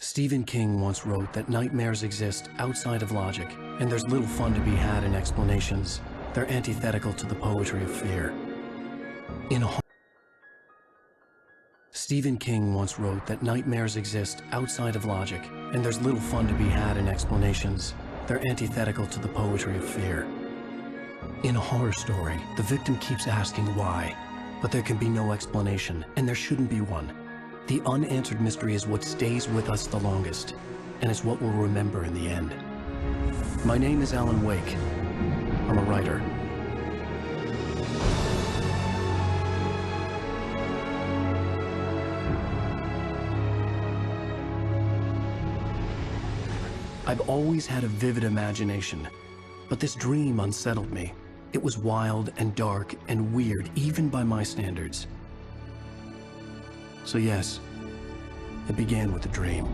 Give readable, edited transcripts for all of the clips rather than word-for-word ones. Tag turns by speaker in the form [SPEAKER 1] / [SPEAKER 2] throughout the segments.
[SPEAKER 1] Stephen King once wrote that nightmares exist outside of logic, and there's little fun to be had in explanations. They're antithetical to the poetry of fear. Stephen King once wrote that nightmares exist outside of logic, and there's little fun to be had in explanations. They're antithetical to the poetry of fear. In a horror story, the victim keeps asking why, but there can be no explanation, and there shouldn't be one. The unanswered mystery is what stays with us the longest, and it's what we'll remember in the end. My name is Alan Wake. I'm a writer. I've always had a vivid imagination, but this dream unsettled me. It was wild and dark and weird, even by my standards. So yes, it began with a dream.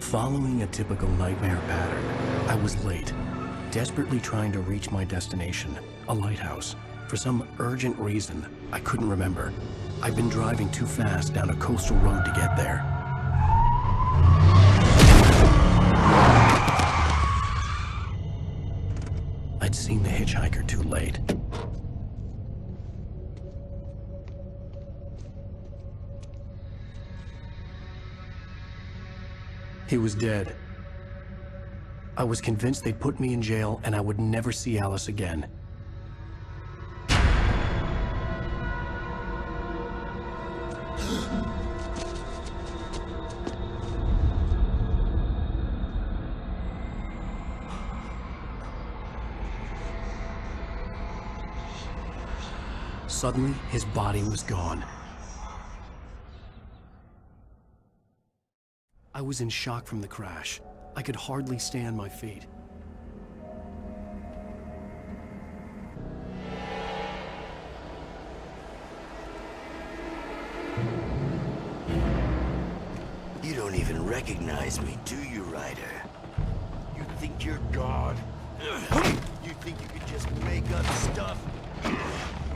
[SPEAKER 1] Following a typical nightmare pattern, I was late, desperately trying to reach my destination, a lighthouse. For some urgent reason, I couldn't remember. I'd been driving too fast down a coastal road to get there. I'd seen the hitchhiker too late. He was dead. I was convinced they'd put me in jail and I would never see Alice again. Suddenly, his body was gone. I was in shock from the crash. I could hardly stay on my feet.
[SPEAKER 2] You don't even recognize me, do you, Ryder? You think you're God? You think you could just make up stuff?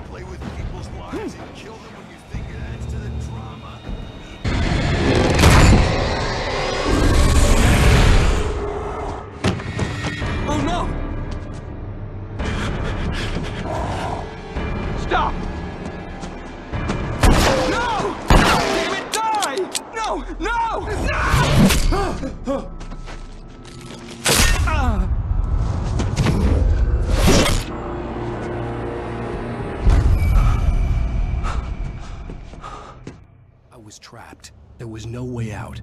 [SPEAKER 2] Play with people's lives and kill them when you think it adds to the drama?
[SPEAKER 3] Oh no! Stop! No! Damn it, die! No! No! No!
[SPEAKER 1] I was trapped. There was no way out.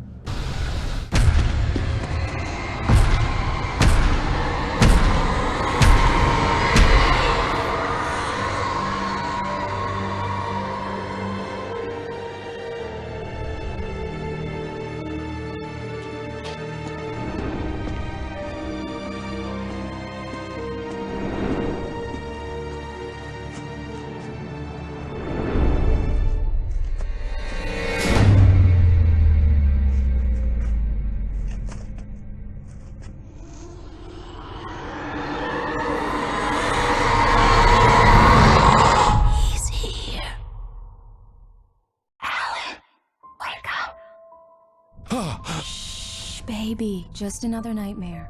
[SPEAKER 4] Shh, baby. Just another nightmare.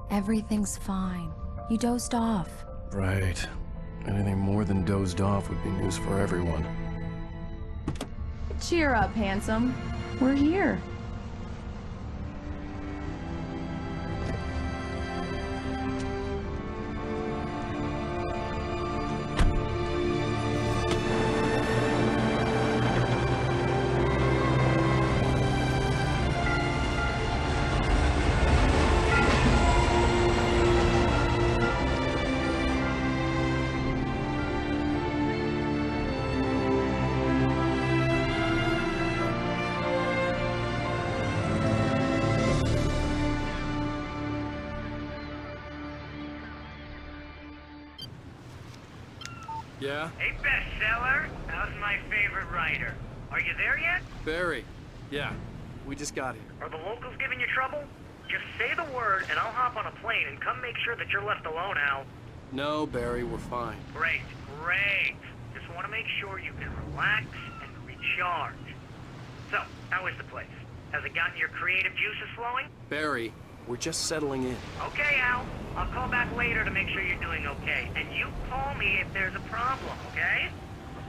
[SPEAKER 4] Everything's fine. You dozed off.
[SPEAKER 1] Right. Anything more than dozed off would be news for everyone.
[SPEAKER 5] Cheer up, handsome. We're here.
[SPEAKER 3] Yeah?
[SPEAKER 6] Hey, bestseller. How's my favorite writer? Are you there yet?
[SPEAKER 3] Barry. Yeah. We just got here.
[SPEAKER 6] Are the locals giving you trouble? Just say the word and I'll hop on a plane and come make sure that you're left alone, Al.
[SPEAKER 3] No, Barry, we're fine.
[SPEAKER 6] Great, great. Just want to make sure you can relax and recharge. So, how is the place? Has it gotten your creative juices flowing?
[SPEAKER 3] Barry, we're just settling in.
[SPEAKER 6] Okay, Al. I'll call back later to make sure you're doing okay. And you call me if there's a problem, okay?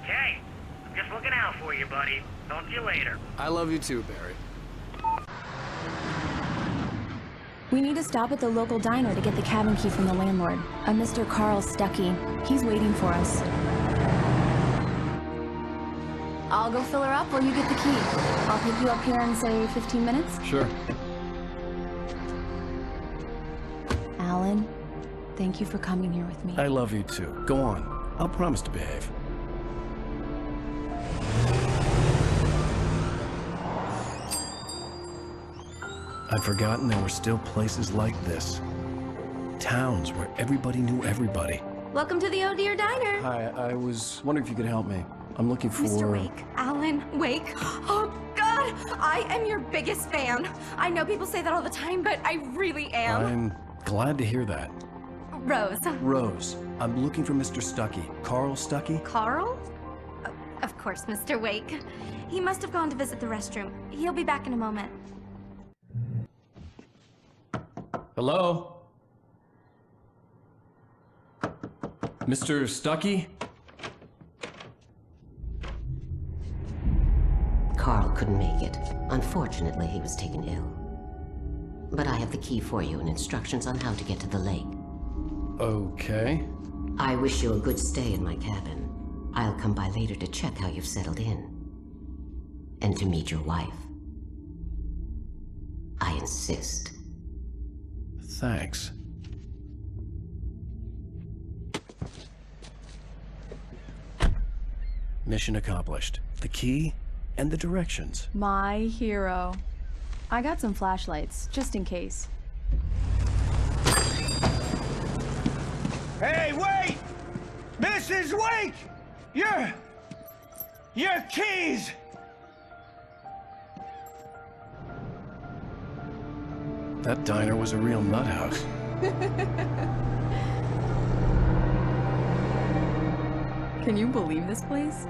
[SPEAKER 6] Okay. I'm just looking out for you, buddy. Talk to you later.
[SPEAKER 3] I love you too, Barry.
[SPEAKER 4] We need to stop at the local diner to get the cabin key from the landlord, a Mr. Carl Stucky. He's waiting for us. I'll go fill her up or you get the key. I'll pick you up here in, say, 15 minutes.
[SPEAKER 3] Sure.
[SPEAKER 4] Alan, thank you for coming here with me.
[SPEAKER 1] I love you too. Go on. I'll promise to behave. I'd forgotten there were still places like this. Towns where everybody knew everybody.
[SPEAKER 7] Welcome to the Oh Dear Diner.
[SPEAKER 1] Hi, I was wondering if you could help me. I'm looking for...
[SPEAKER 7] Mr. Wake. Alan Wake. Oh, God! I am your biggest fan. I know people say that all the time, but I really am.
[SPEAKER 1] I'm glad to hear that.
[SPEAKER 7] Rose.
[SPEAKER 1] Rose, I'm looking for Mr. Stucky. Carl Stucky?
[SPEAKER 7] Carl? Of course, Mr. Wake. He must have gone to visit the restroom. He'll be back in a moment.
[SPEAKER 1] Hello? Mr. Stucky?
[SPEAKER 8] Carl couldn't make it. Unfortunately, he was taken ill. But I have the key for you and instructions on how to get to the lake.
[SPEAKER 1] Okay.
[SPEAKER 8] I wish you a good stay in my cabin. I'll come by later to check how you've settled in. And to meet your wife. I insist.
[SPEAKER 1] Thanks. Mission accomplished. The key and the directions.
[SPEAKER 5] My hero. I got some flashlights, just in case.
[SPEAKER 9] Hey, wait! Mrs. Wake! Your keys!
[SPEAKER 1] That diner was a real nut house.
[SPEAKER 5] Can you believe this place?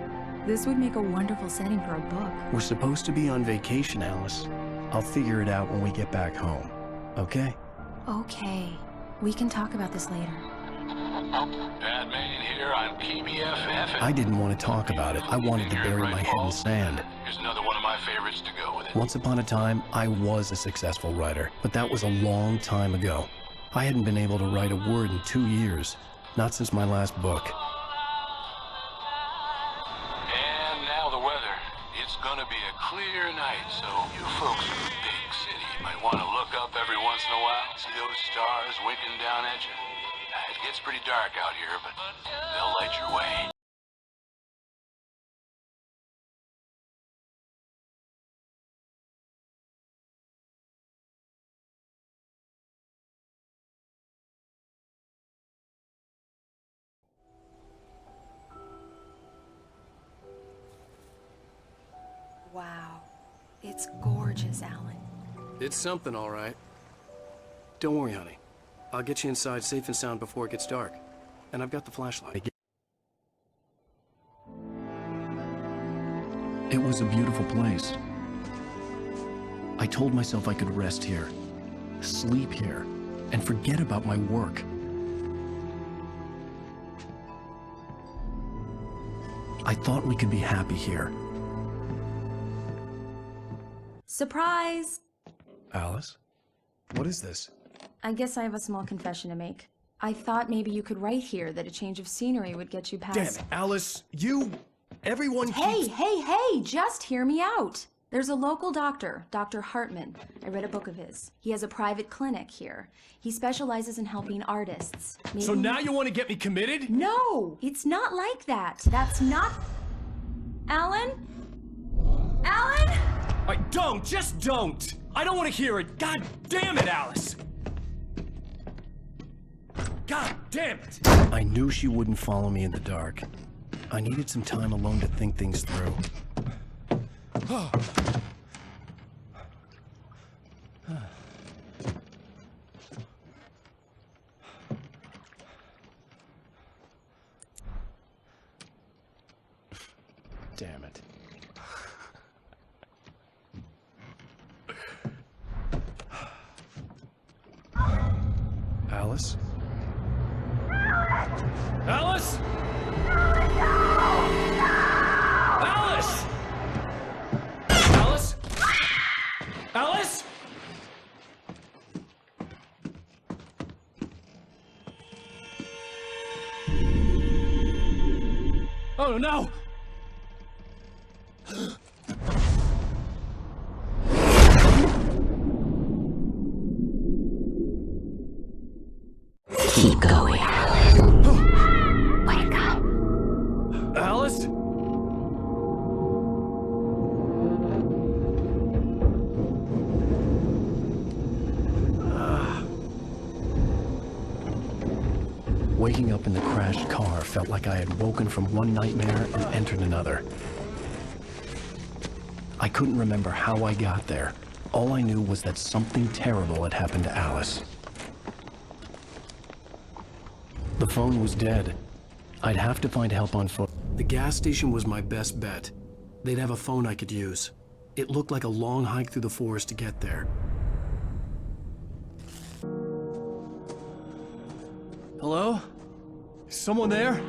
[SPEAKER 5] This would make a wonderful setting for a book.
[SPEAKER 1] We're supposed to be on vacation, Alice. I'll figure it out when we get back home. Okay?
[SPEAKER 4] Okay. We can talk about this later.
[SPEAKER 10] Bad man here on PBFF.
[SPEAKER 1] I didn't want to talk about it. I wanted to bury my head in sand.
[SPEAKER 10] Here's another one of my favorites to go with it.
[SPEAKER 1] Once upon a time, I was a successful writer, but that was a long time ago. I hadn't been able to write a word in 2 years. Not since my last book.
[SPEAKER 10] And now the weather. It's gonna be a clear night, so you folks in the big city might want to look up every once in a while. See those stars winking down at you? It gets pretty dark out here, but they'll light your way.
[SPEAKER 4] Wow. It's gorgeous, Alan.
[SPEAKER 3] It's something, all right. Don't worry, honey. I'll get you inside safe and sound before it gets dark. And I've got the flashlight.
[SPEAKER 1] It was a beautiful place. I told myself I could rest here, sleep here, and forget about my work. I thought we could be happy here.
[SPEAKER 4] Surprise!
[SPEAKER 1] Alice? What is this?
[SPEAKER 5] I guess I have a small confession to make. I thought maybe you could write here that a change of scenery would get you past...
[SPEAKER 1] Damn it, Alice! Everyone keeps...
[SPEAKER 5] Hey, just hear me out. There's a local doctor, Dr. Hartman. I read a book of his. He has a private clinic here. He specializes in helping artists. Maybe...
[SPEAKER 1] So now you want to get me committed?
[SPEAKER 5] No, it's not like that. That's not... Alan? Alan?
[SPEAKER 1] Just don't! I don't want to hear it! God damn it, Alice! God damn it! I knew she wouldn't follow me in the dark. I needed some time alone to think things through. Damn it.
[SPEAKER 3] No, no!
[SPEAKER 8] Keep going. Wake up.
[SPEAKER 3] Alice?
[SPEAKER 1] Waking up in the crashed car felt like I had woken from one nightmare and entered another. I couldn't remember how I got there. All I knew was that something terrible had happened to Alice. The phone was dead. I'd have to find help on foot.
[SPEAKER 3] The gas station was my best bet. They'd have a phone I could use. It looked like a long hike through the forest to get there. Hello? Is someone there?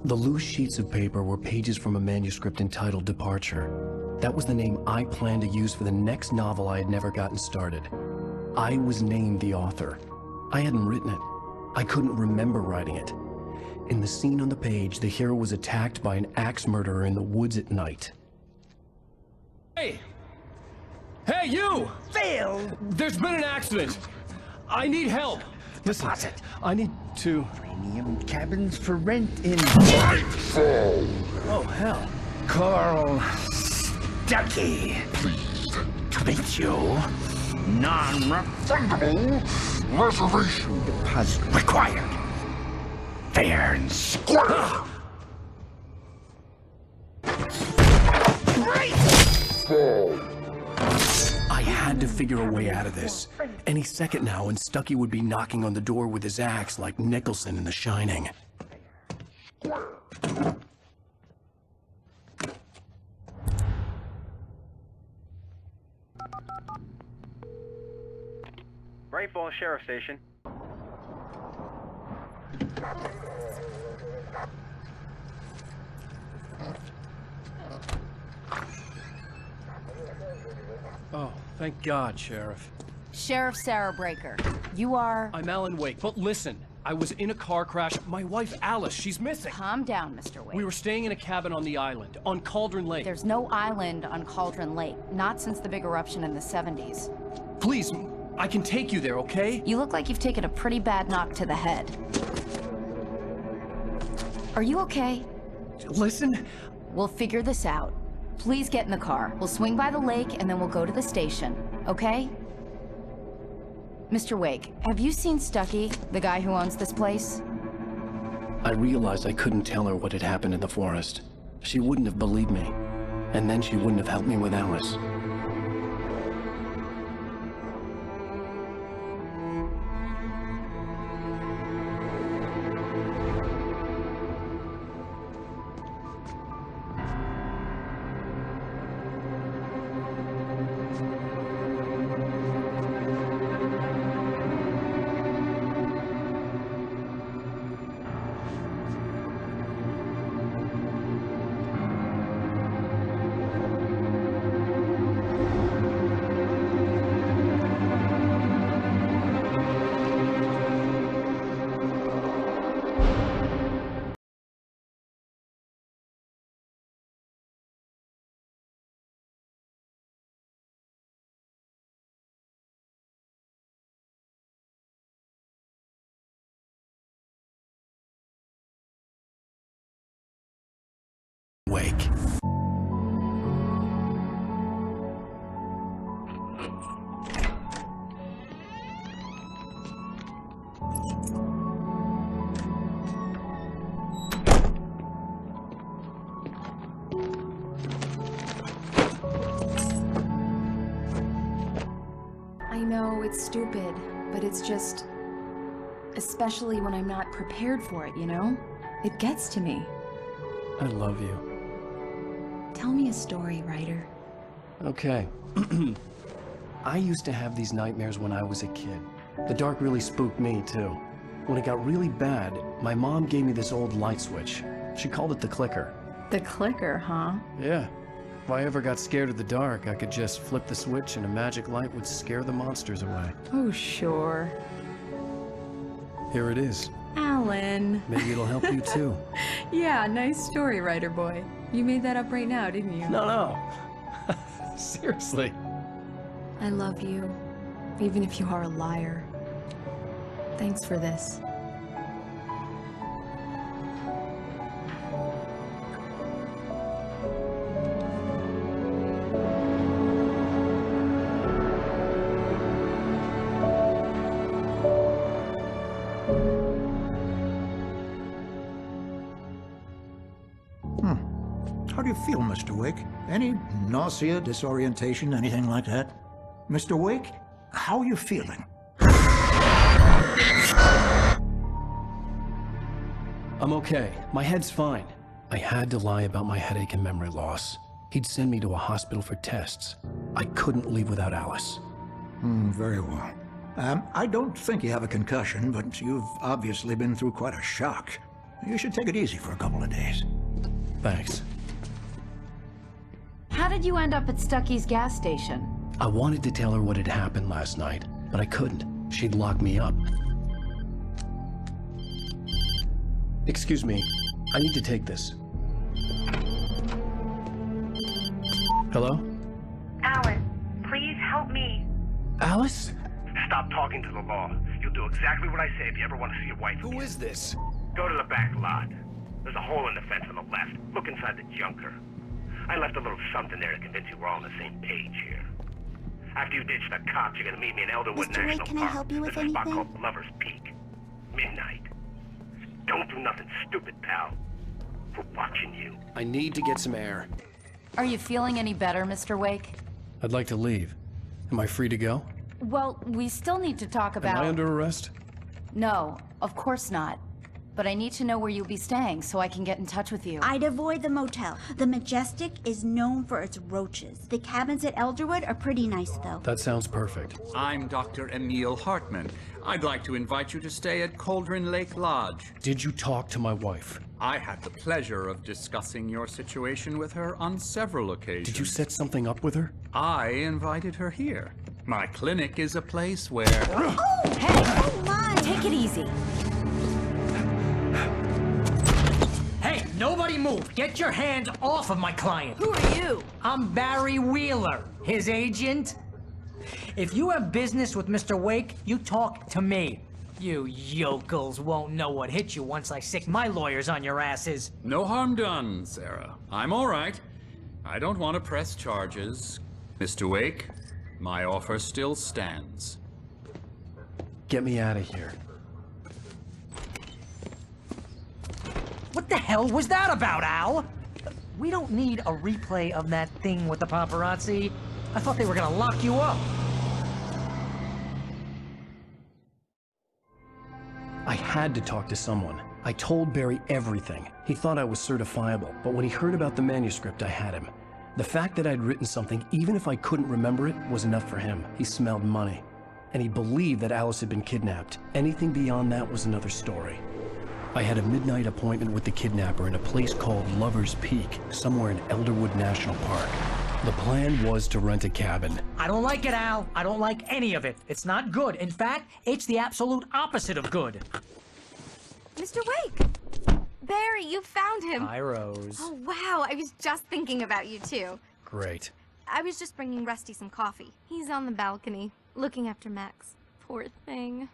[SPEAKER 1] The loose sheets of paper were pages from a manuscript entitled Departure. That was the name I planned to use for the next novel I had never gotten started. I was named the author. I hadn't written it. I couldn't remember writing it. In the scene on the page, the hero was attacked by an axe murderer in the woods at night.
[SPEAKER 3] Hey! Hey, you!
[SPEAKER 9] Phil!
[SPEAKER 3] There's been an accident! I need help! Listen,
[SPEAKER 9] Deposit.
[SPEAKER 3] I need to...
[SPEAKER 9] Premium cabins for rent in...
[SPEAKER 3] Oh, hell.
[SPEAKER 9] Carl Stucky. Pleased to meet you. Non-refundable reservation deposit required. Fair and square.
[SPEAKER 1] I had to figure a way out of this. Any second now, and Stucky would be knocking on the door with his axe like Nicholson in The Shining.
[SPEAKER 11] Great Falls Sheriff Station.
[SPEAKER 3] Oh, thank God, Sheriff.
[SPEAKER 12] Sheriff Sarah Breaker. You are...
[SPEAKER 3] I'm Alan Wake, but listen. I was in a car crash. My wife, Alice, she's missing.
[SPEAKER 12] Calm down, Mr. Wake.
[SPEAKER 3] We were staying in a cabin on the island, on Cauldron Lake.
[SPEAKER 12] There's no island on Cauldron Lake. Not since the big eruption in the 70s.
[SPEAKER 3] Please, I can take you there, okay?
[SPEAKER 12] You look like you've taken a pretty bad knock to the head. Are you okay?
[SPEAKER 3] Listen.
[SPEAKER 12] We'll figure this out. Please get in the car. We'll swing by the lake and then we'll go to the station, okay? Mr. Wake, have you seen Stucky, the guy who owns this place?
[SPEAKER 1] I realized I couldn't tell her what had happened in the forest. She wouldn't have believed me. And then she wouldn't have helped me with Alice. Wake.
[SPEAKER 5] I know it's stupid, but it's just... especially when I'm not prepared for it, you know? It gets to me.
[SPEAKER 1] I love you.
[SPEAKER 5] Tell me a story, writer.
[SPEAKER 1] Okay. I used to have these nightmares when I was a kid. The dark really spooked me, too. When it got really bad, my mom gave me this old light switch. She called it the clicker.
[SPEAKER 5] The clicker, huh?
[SPEAKER 1] Yeah.
[SPEAKER 3] If I ever got scared of the dark, I could just flip the switch and a magic light would scare the monsters away.
[SPEAKER 12] Oh, sure.
[SPEAKER 3] Here it is.
[SPEAKER 5] Alan.
[SPEAKER 3] Maybe it'll help you too.
[SPEAKER 5] Yeah, nice story, writer boy. You made that up right now, didn't you?
[SPEAKER 3] No. Seriously.
[SPEAKER 5] I love you, even if you are a liar. Thanks for this.
[SPEAKER 13] How do you feel, Mr. Wake? Any nausea, disorientation, anything like that? Mr. Wake, how are you feeling?
[SPEAKER 1] I'm okay. My head's fine. I had to lie about my headache and memory loss. He'd send me to a hospital for tests. I couldn't leave without Alice.
[SPEAKER 13] Very well. I don't think you have a concussion, but you've obviously been through quite a shock. You should take it easy for a couple of days.
[SPEAKER 1] Thanks.
[SPEAKER 12] How did you end up at Stucky's gas station?
[SPEAKER 1] I wanted to tell her what had happened last night, but I couldn't. She'd lock me up. Excuse me, I need to take this. Hello?
[SPEAKER 6] Alan, please help me.
[SPEAKER 1] Alice?
[SPEAKER 14] Stop talking to the law. You'll do exactly what I say if you ever want to see your wife again.
[SPEAKER 3] Who is this?
[SPEAKER 14] Go to the back lot. There's a hole in the fence on the left. Look inside the junker. I left a little something there to convince you we're all on the same page here. After you ditch the cops, you're gonna meet me in Elderwood
[SPEAKER 15] Mr. Wake,
[SPEAKER 14] National
[SPEAKER 15] can I
[SPEAKER 14] Park.
[SPEAKER 15] help you with
[SPEAKER 14] There's a spot
[SPEAKER 15] anything?
[SPEAKER 14] called Lover's Peak. Midnight. Don't do nothing stupid, pal. We're watching you.
[SPEAKER 3] I need to get some air.
[SPEAKER 12] Are you feeling any better, Mr. Wake?
[SPEAKER 1] I'd like to leave. Am I free to go?
[SPEAKER 12] Well, we still need to talk about...
[SPEAKER 1] Am I under arrest?
[SPEAKER 12] No, of course not. But I need to know where you'll be staying so I can get in touch with you.
[SPEAKER 15] I'd avoid the motel. The Majestic is known for its roaches. The cabins at Elderwood are pretty nice, though.
[SPEAKER 1] That sounds perfect.
[SPEAKER 16] I'm Dr. Emil Hartman. I'd like to invite you to stay at Cauldron Lake Lodge.
[SPEAKER 1] Did you talk to my wife?
[SPEAKER 16] I had the pleasure of discussing your situation with her on several occasions.
[SPEAKER 1] Did you set something up with her?
[SPEAKER 16] I invited her here. My clinic is a place where...
[SPEAKER 15] Oh! Hey! Come on!
[SPEAKER 12] Take it easy.
[SPEAKER 17] Hey, nobody move! Get your hand off of my client!
[SPEAKER 12] Who are you?
[SPEAKER 17] I'm Barry Wheeler, his agent. If you have business with Mr. Wake, you talk to me. You yokels won't know what hit you once I sick my lawyers on your asses.
[SPEAKER 16] No harm done, Sarah. I'm all right. I don't want to press charges. Mr. Wake, my offer still stands.
[SPEAKER 1] Get me out of here.
[SPEAKER 17] What the hell was that about, Al? We don't need a replay of that thing with the paparazzi. I thought they were gonna lock you up.
[SPEAKER 1] I had to talk to someone. I told Barry everything. He thought I was certifiable, but when he heard about the manuscript, I had him. The fact that I'd written something, even if I couldn't remember it, was enough for him. He smelled money. And he believed that Alice had been kidnapped. Anything beyond that was another story. I had a midnight appointment with the kidnapper in a place called Lover's Peak, somewhere in Elderwood National Park. The plan was to rent a cabin.
[SPEAKER 17] I don't like it, Al. I don't like any of it. It's not good. In fact, it's the absolute opposite of good.
[SPEAKER 7] Mr. Wake! Barry, you found him.
[SPEAKER 17] Hi, Rose.
[SPEAKER 7] Oh, wow. I was just thinking about you, too.
[SPEAKER 1] Great.
[SPEAKER 7] I was just bringing Rusty some coffee. He's on the balcony, looking after Max. Poor thing.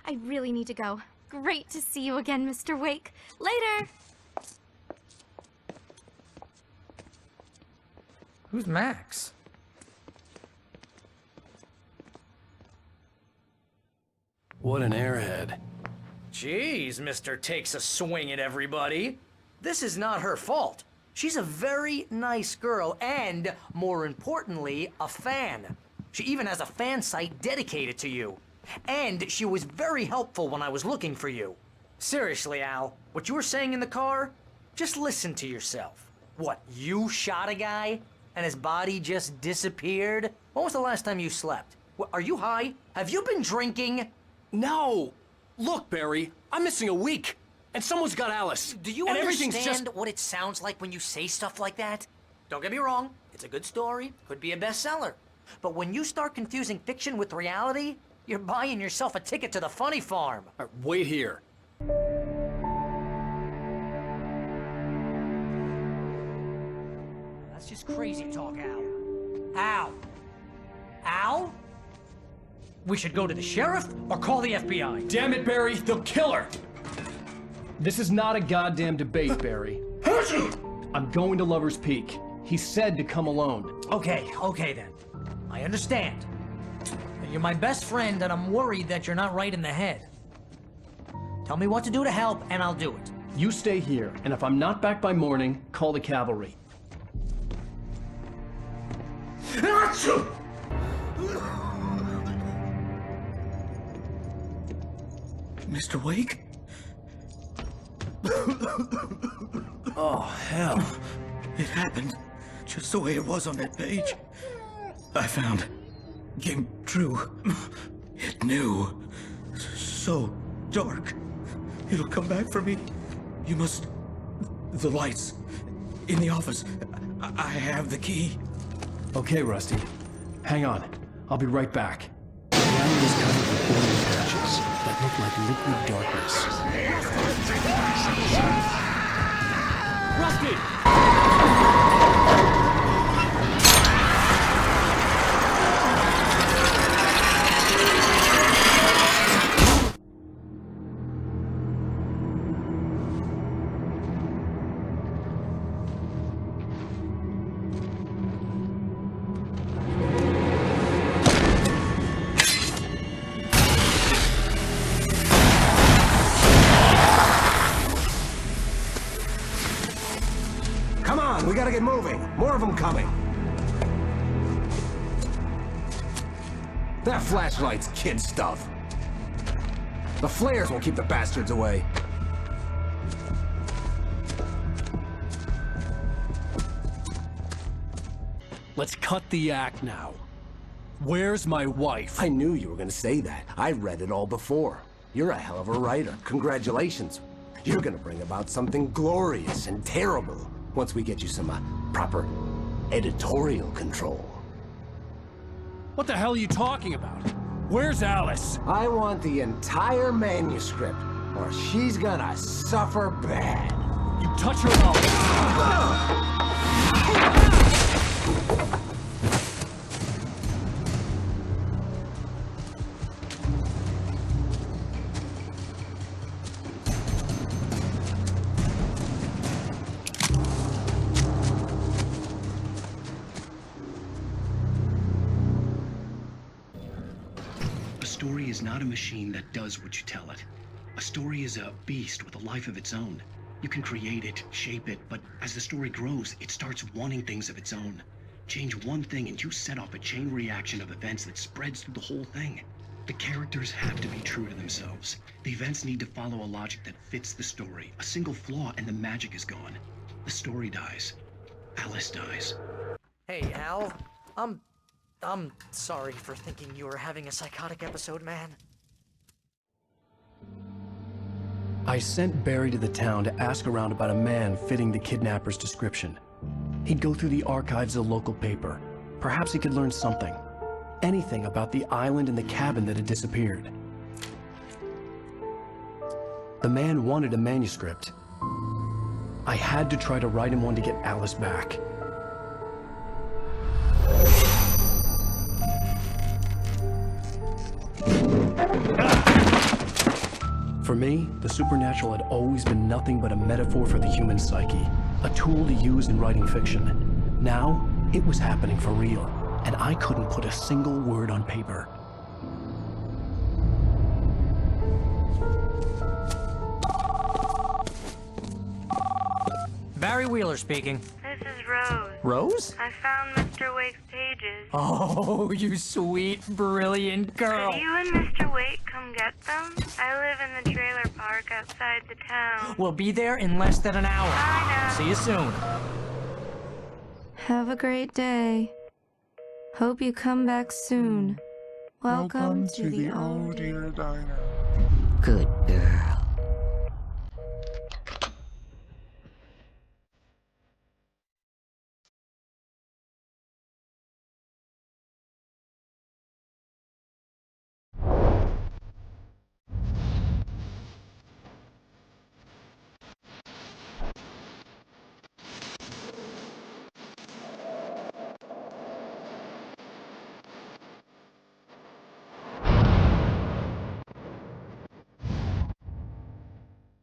[SPEAKER 7] I really need to go. Great to see you again, Mr. Wake. Later!
[SPEAKER 17] Who's Max?
[SPEAKER 3] What an airhead.
[SPEAKER 17] Jeez, Mr. Takes a swing at everybody. This is not her fault. She's a very nice girl and, more importantly, a fan. She even has a fan site dedicated to you. And she was very helpful when I was looking for you. Seriously, Al, what you were saying in the car, just listen to yourself. What, you shot a guy and his body just disappeared? When was the last time you slept? What, are you high? Have you been drinking?
[SPEAKER 3] No! Look, Barry, I'm missing a week. And someone's got Alice.
[SPEAKER 17] Do you
[SPEAKER 3] and
[SPEAKER 17] understand
[SPEAKER 3] everything's just...
[SPEAKER 17] what it sounds like when you say stuff like that? Don't get me wrong, it's a good story, could be a bestseller. But when you start confusing fiction with reality, you're buying yourself a ticket to the funny farm.
[SPEAKER 3] All right, wait here.
[SPEAKER 17] That's just crazy talk, Al. Al? Al? We should go to the sheriff or call the FBI.
[SPEAKER 3] Damn it, Barry, they'll kill her! This is not a goddamn debate, Barry. I'm going to Lover's Peak. He said to come alone.
[SPEAKER 17] Okay then. I understand. You're my best friend, and I'm worried that you're not right in the head. Tell me what to do to help, and I'll do it.
[SPEAKER 3] You stay here, and if I'm not back by morning, call the cavalry.
[SPEAKER 13] Mr. Wake?
[SPEAKER 3] Oh, hell.
[SPEAKER 13] It happened just the way it was on that page. I found. Came true. It knew. So dark. It'll come back for me. You must... The lights. In the office. I have the key.
[SPEAKER 1] Okay, Rusty. Hang on. I'll be right back. The ground is covered with orange patches that look like liquid darkness.
[SPEAKER 17] Rusty!
[SPEAKER 18] We gotta get moving. More of them coming. That flashlight's kid stuff. The flares won't keep the bastards away.
[SPEAKER 3] Let's cut the act now. Where's my wife?
[SPEAKER 18] I knew you were gonna say that. I read it all before. You're a hell of a writer. Congratulations. You're gonna bring about something glorious and terrible once we get you some proper editorial control.
[SPEAKER 3] What the hell are you talking about? Where's Alice?
[SPEAKER 18] I want the entire manuscript, or she's gonna suffer bad.
[SPEAKER 3] You touch her mouth.
[SPEAKER 1] A story is not a machine that does what you tell it. A story is a beast with a life of its own. You can create it, shape it, but as the story grows, it starts wanting things of its own. Change one thing and you set off a chain reaction of events that spreads through the whole thing. The characters have to be true to themselves. The events need to follow a logic that fits the story. A single flaw and the magic is gone. The story dies. Alice dies.
[SPEAKER 17] Hey, Al. I'm sorry for thinking you were having a psychotic episode, man.
[SPEAKER 1] I sent Barry to the town to ask around about a man fitting the kidnapper's description. He'd go through the archives of the local paper. Perhaps he could learn something. Anything about the island and the cabin that had disappeared. The man wanted a manuscript. I had to try to write him one to get Alice back. For me, the supernatural had always been nothing but a metaphor for the human psyche, a tool to use in writing fiction. Now, it was happening for real, and I couldn't put a single word on paper.
[SPEAKER 17] Barry Wheeler speaking.
[SPEAKER 6] This is Rose.
[SPEAKER 18] Rose?
[SPEAKER 6] I found Mr. Wake's pages.
[SPEAKER 17] Oh, you sweet, brilliant girl.
[SPEAKER 6] Could you and Mr. Wake come get them? I live in the trailer park outside the town.
[SPEAKER 17] We'll be there in less than an hour.
[SPEAKER 6] Bye now.
[SPEAKER 17] See you soon.
[SPEAKER 7] Have a great day. Hope you come back soon. Welcome to the old dear diner.
[SPEAKER 8] Good girl.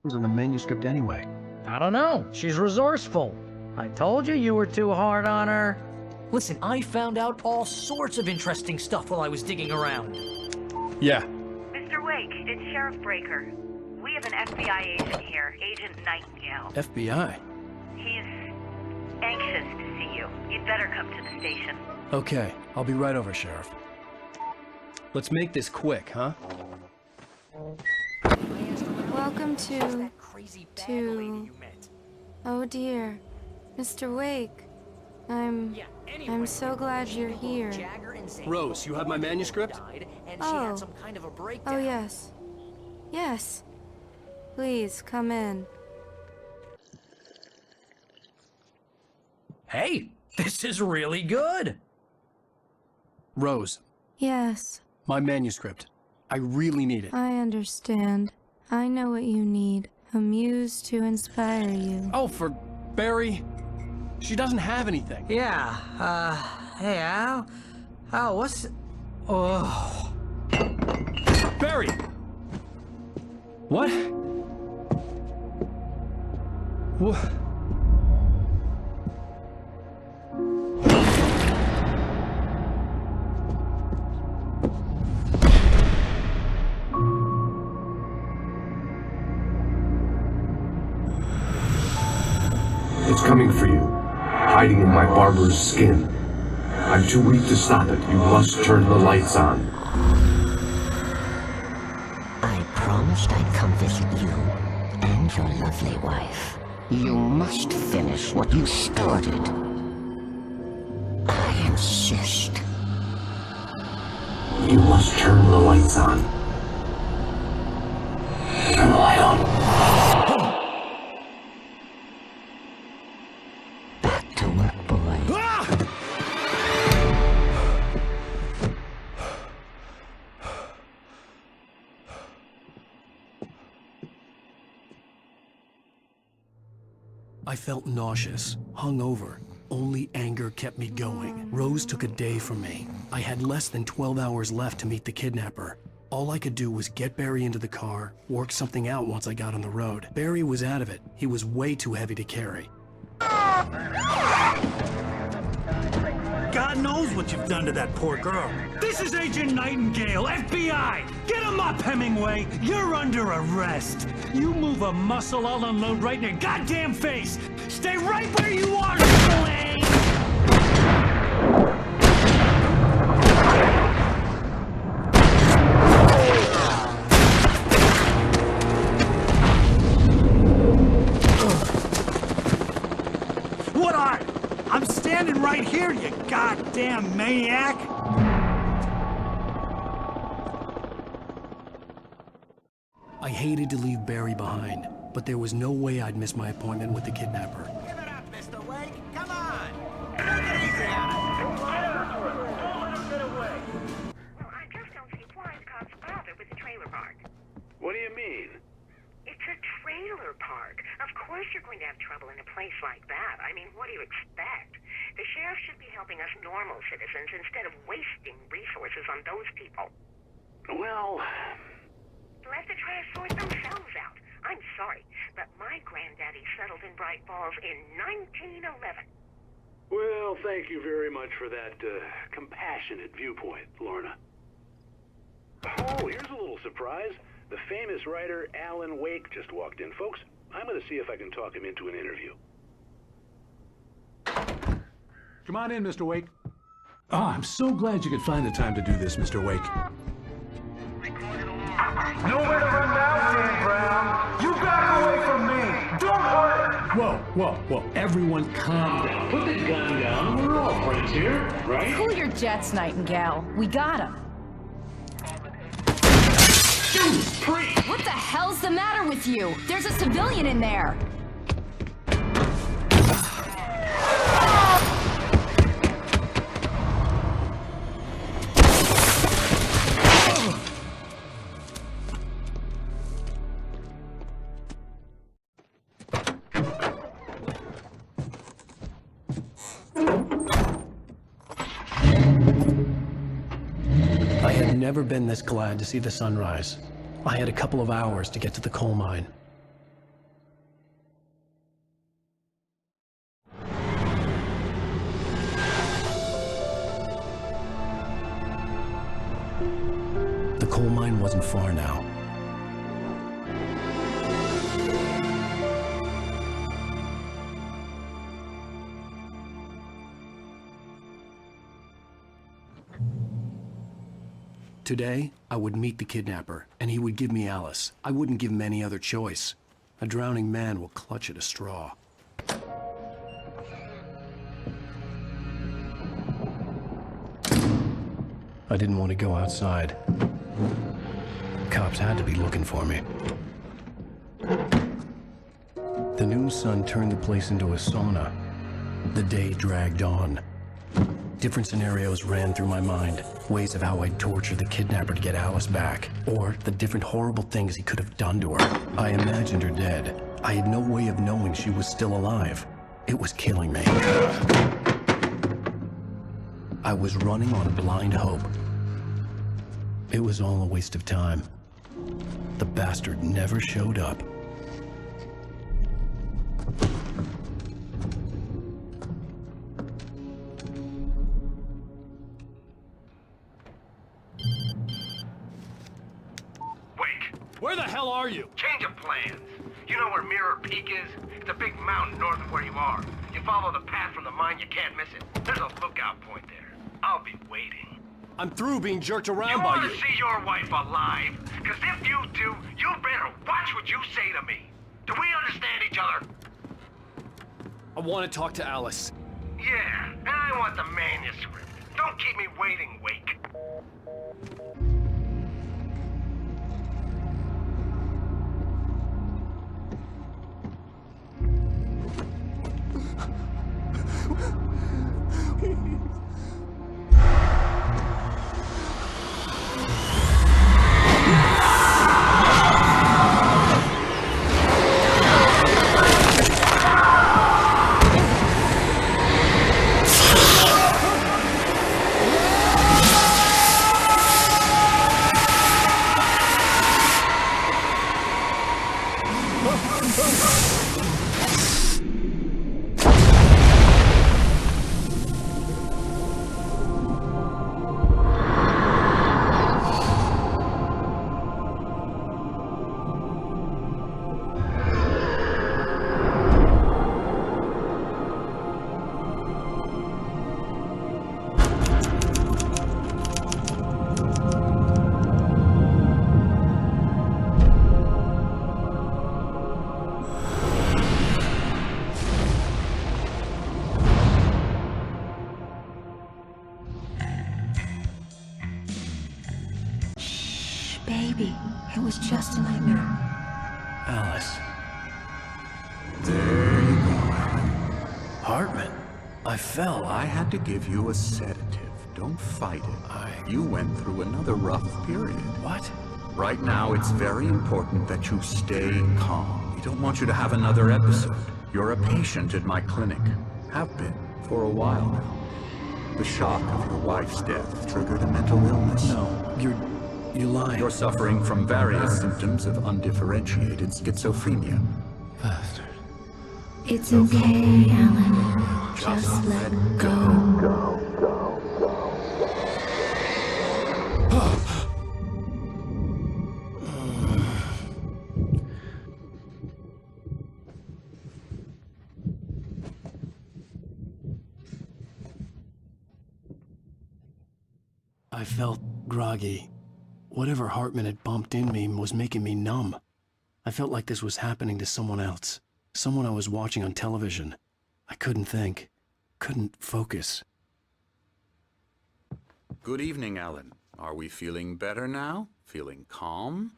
[SPEAKER 1] was in the manuscript anyway?
[SPEAKER 17] I don't know. She's resourceful. I told you were too hard on her. Listen, I found out all sorts of interesting stuff while I was digging around.
[SPEAKER 1] Yeah.
[SPEAKER 19] Mr. Wake, it's Sheriff Breaker. We have an FBI agent here, Agent Nightingale.
[SPEAKER 1] FBI?
[SPEAKER 19] He's anxious to see you. You'd better come to the station.
[SPEAKER 1] Okay, I'll be right over, Sheriff. Let's make this quick, huh?
[SPEAKER 7] Welcome to... Oh dear. Mr. Wake. I'm so glad you're here.
[SPEAKER 1] Rose, you have my manuscript?
[SPEAKER 7] Oh. Oh, yes. Yes. Please, come in.
[SPEAKER 17] Hey, this is really good.
[SPEAKER 1] Rose.
[SPEAKER 7] Yes.
[SPEAKER 1] My manuscript. I really need it.
[SPEAKER 7] I understand. I know what you need. A muse to inspire you.
[SPEAKER 1] Oh, for Barry? She doesn't have anything.
[SPEAKER 17] Yeah, hey, Al? Al, what's... Oh...
[SPEAKER 1] Barry! What? What?
[SPEAKER 18] It's coming for you, hiding in my barber's skin. I'm too weak to stop it. You must turn the lights on.
[SPEAKER 8] I promised I'd come visit you and your lovely wife. You must finish what you started. I insist.
[SPEAKER 18] You must turn the lights on. Turn the light on.
[SPEAKER 8] Back to work, boy.
[SPEAKER 1] I felt nauseous, hungover. Only anger kept me going. Rose took a day from me. I had less than 12 hours left to meet the kidnapper. All I could do was get Barry into the car, work something out once I got on the road. Barry was out of it. He was way too heavy to carry.
[SPEAKER 20] God knows what you've done to that poor girl. This is Agent Nightingale, FBI! Get him up, Hemingway! You're under arrest! You move a muscle, I'll unload right in your goddamn face! Stay right where you are, Slade! What are? I'm standing right here, you goddamn maniac!
[SPEAKER 1] I hated to leave Barry behind, but there was no way I'd miss my appointment with the kidnapper.
[SPEAKER 2] Give it up, Mr. Wake. Come on. Take it easy on us.
[SPEAKER 19] Well, I just don't see why the cops bother with the trailer park.
[SPEAKER 14] What do you mean?
[SPEAKER 19] It's a trailer park. Of course you're going to have trouble in a place like that. I mean, what do you expect? The sheriff should be helping us normal citizens instead of wasting resources on those people.
[SPEAKER 14] Well...
[SPEAKER 19] Let the trash sort themselves out. I'm sorry, but my granddaddy settled in Bright Falls in 1911.
[SPEAKER 14] Well, thank you very much for that compassionate viewpoint, Lorna. Oh, here's a little surprise. The famous writer Alan Wake just walked in. Folks, I'm going to see if I can talk him into an interview.
[SPEAKER 21] Come on in, Mr. Wake. Oh, I'm so glad you could find the time to do this, Mr. Wake.
[SPEAKER 9] Nowhere to run now, Dan Brown. You back away from me. Don't hurt.
[SPEAKER 21] Whoa. Everyone calm down. Put the gun down. We're all friends here, right?
[SPEAKER 12] Cool your jets, Nightingale. We got him. What the hell's the matter with you? There's a civilian in there.
[SPEAKER 1] I had never been this glad to see the sunrise. I had a couple of hours to get to the coal mine. coal mine wasn't far now. Today, I would meet the kidnapper, and he would give me Alice. I wouldn't give him any other choice. A drowning man will clutch at a straw. I didn't want to go outside. Cops had to be looking for me. The noon sun turned the place into a sauna. The day dragged on. Different scenarios ran through my mind. Ways of how I'd torture the kidnapper to get Alice back. Or the different horrible things he could have done to her. I imagined her dead. I had no way of knowing she was still alive. It was killing me. I was running on blind hope. It was all a waste of time. The bastard never showed up.
[SPEAKER 11] Where the hell are you?
[SPEAKER 10] Change of plans. You know where Mirror Peak is? It's a big mountain north of where you are. You follow the path from the mine, you can't miss it. There's a lookout point there. I'll be waiting.
[SPEAKER 11] I'm through being jerked around
[SPEAKER 10] You
[SPEAKER 11] by
[SPEAKER 10] want
[SPEAKER 11] you.
[SPEAKER 10] to see your wife alive? Because if you do, you better watch what you say to me. Do we understand each other?
[SPEAKER 11] I want to talk to Alice.
[SPEAKER 10] Yeah, and I want the manuscript. Don't keep me waiting, Wake.
[SPEAKER 4] Baby, it was just a nightmare.
[SPEAKER 1] Alice.
[SPEAKER 13] There you go, Alan.
[SPEAKER 1] Hartman. I fell.
[SPEAKER 13] I had to give you a sedative. Don't fight it. You went through another rough period.
[SPEAKER 1] What?
[SPEAKER 13] Right now, it's very important that you stay calm. We don't want you to have another episode. You're a patient at my clinic. Have been for a while now. The shock of your wife's death triggered a mental illness.
[SPEAKER 1] No, you're lying.
[SPEAKER 13] You're suffering from various symptoms of undifferentiated schizophrenia.
[SPEAKER 1] Bastard.
[SPEAKER 4] It's okay, Alan. Just let go.
[SPEAKER 1] I felt groggy. Whatever Hartman had bumped in me was making me numb. I felt like this was happening to someone else. Someone I was watching on television. I couldn't think. Couldn't focus.
[SPEAKER 16] Good evening, Alan. Are we feeling better now? Feeling calm?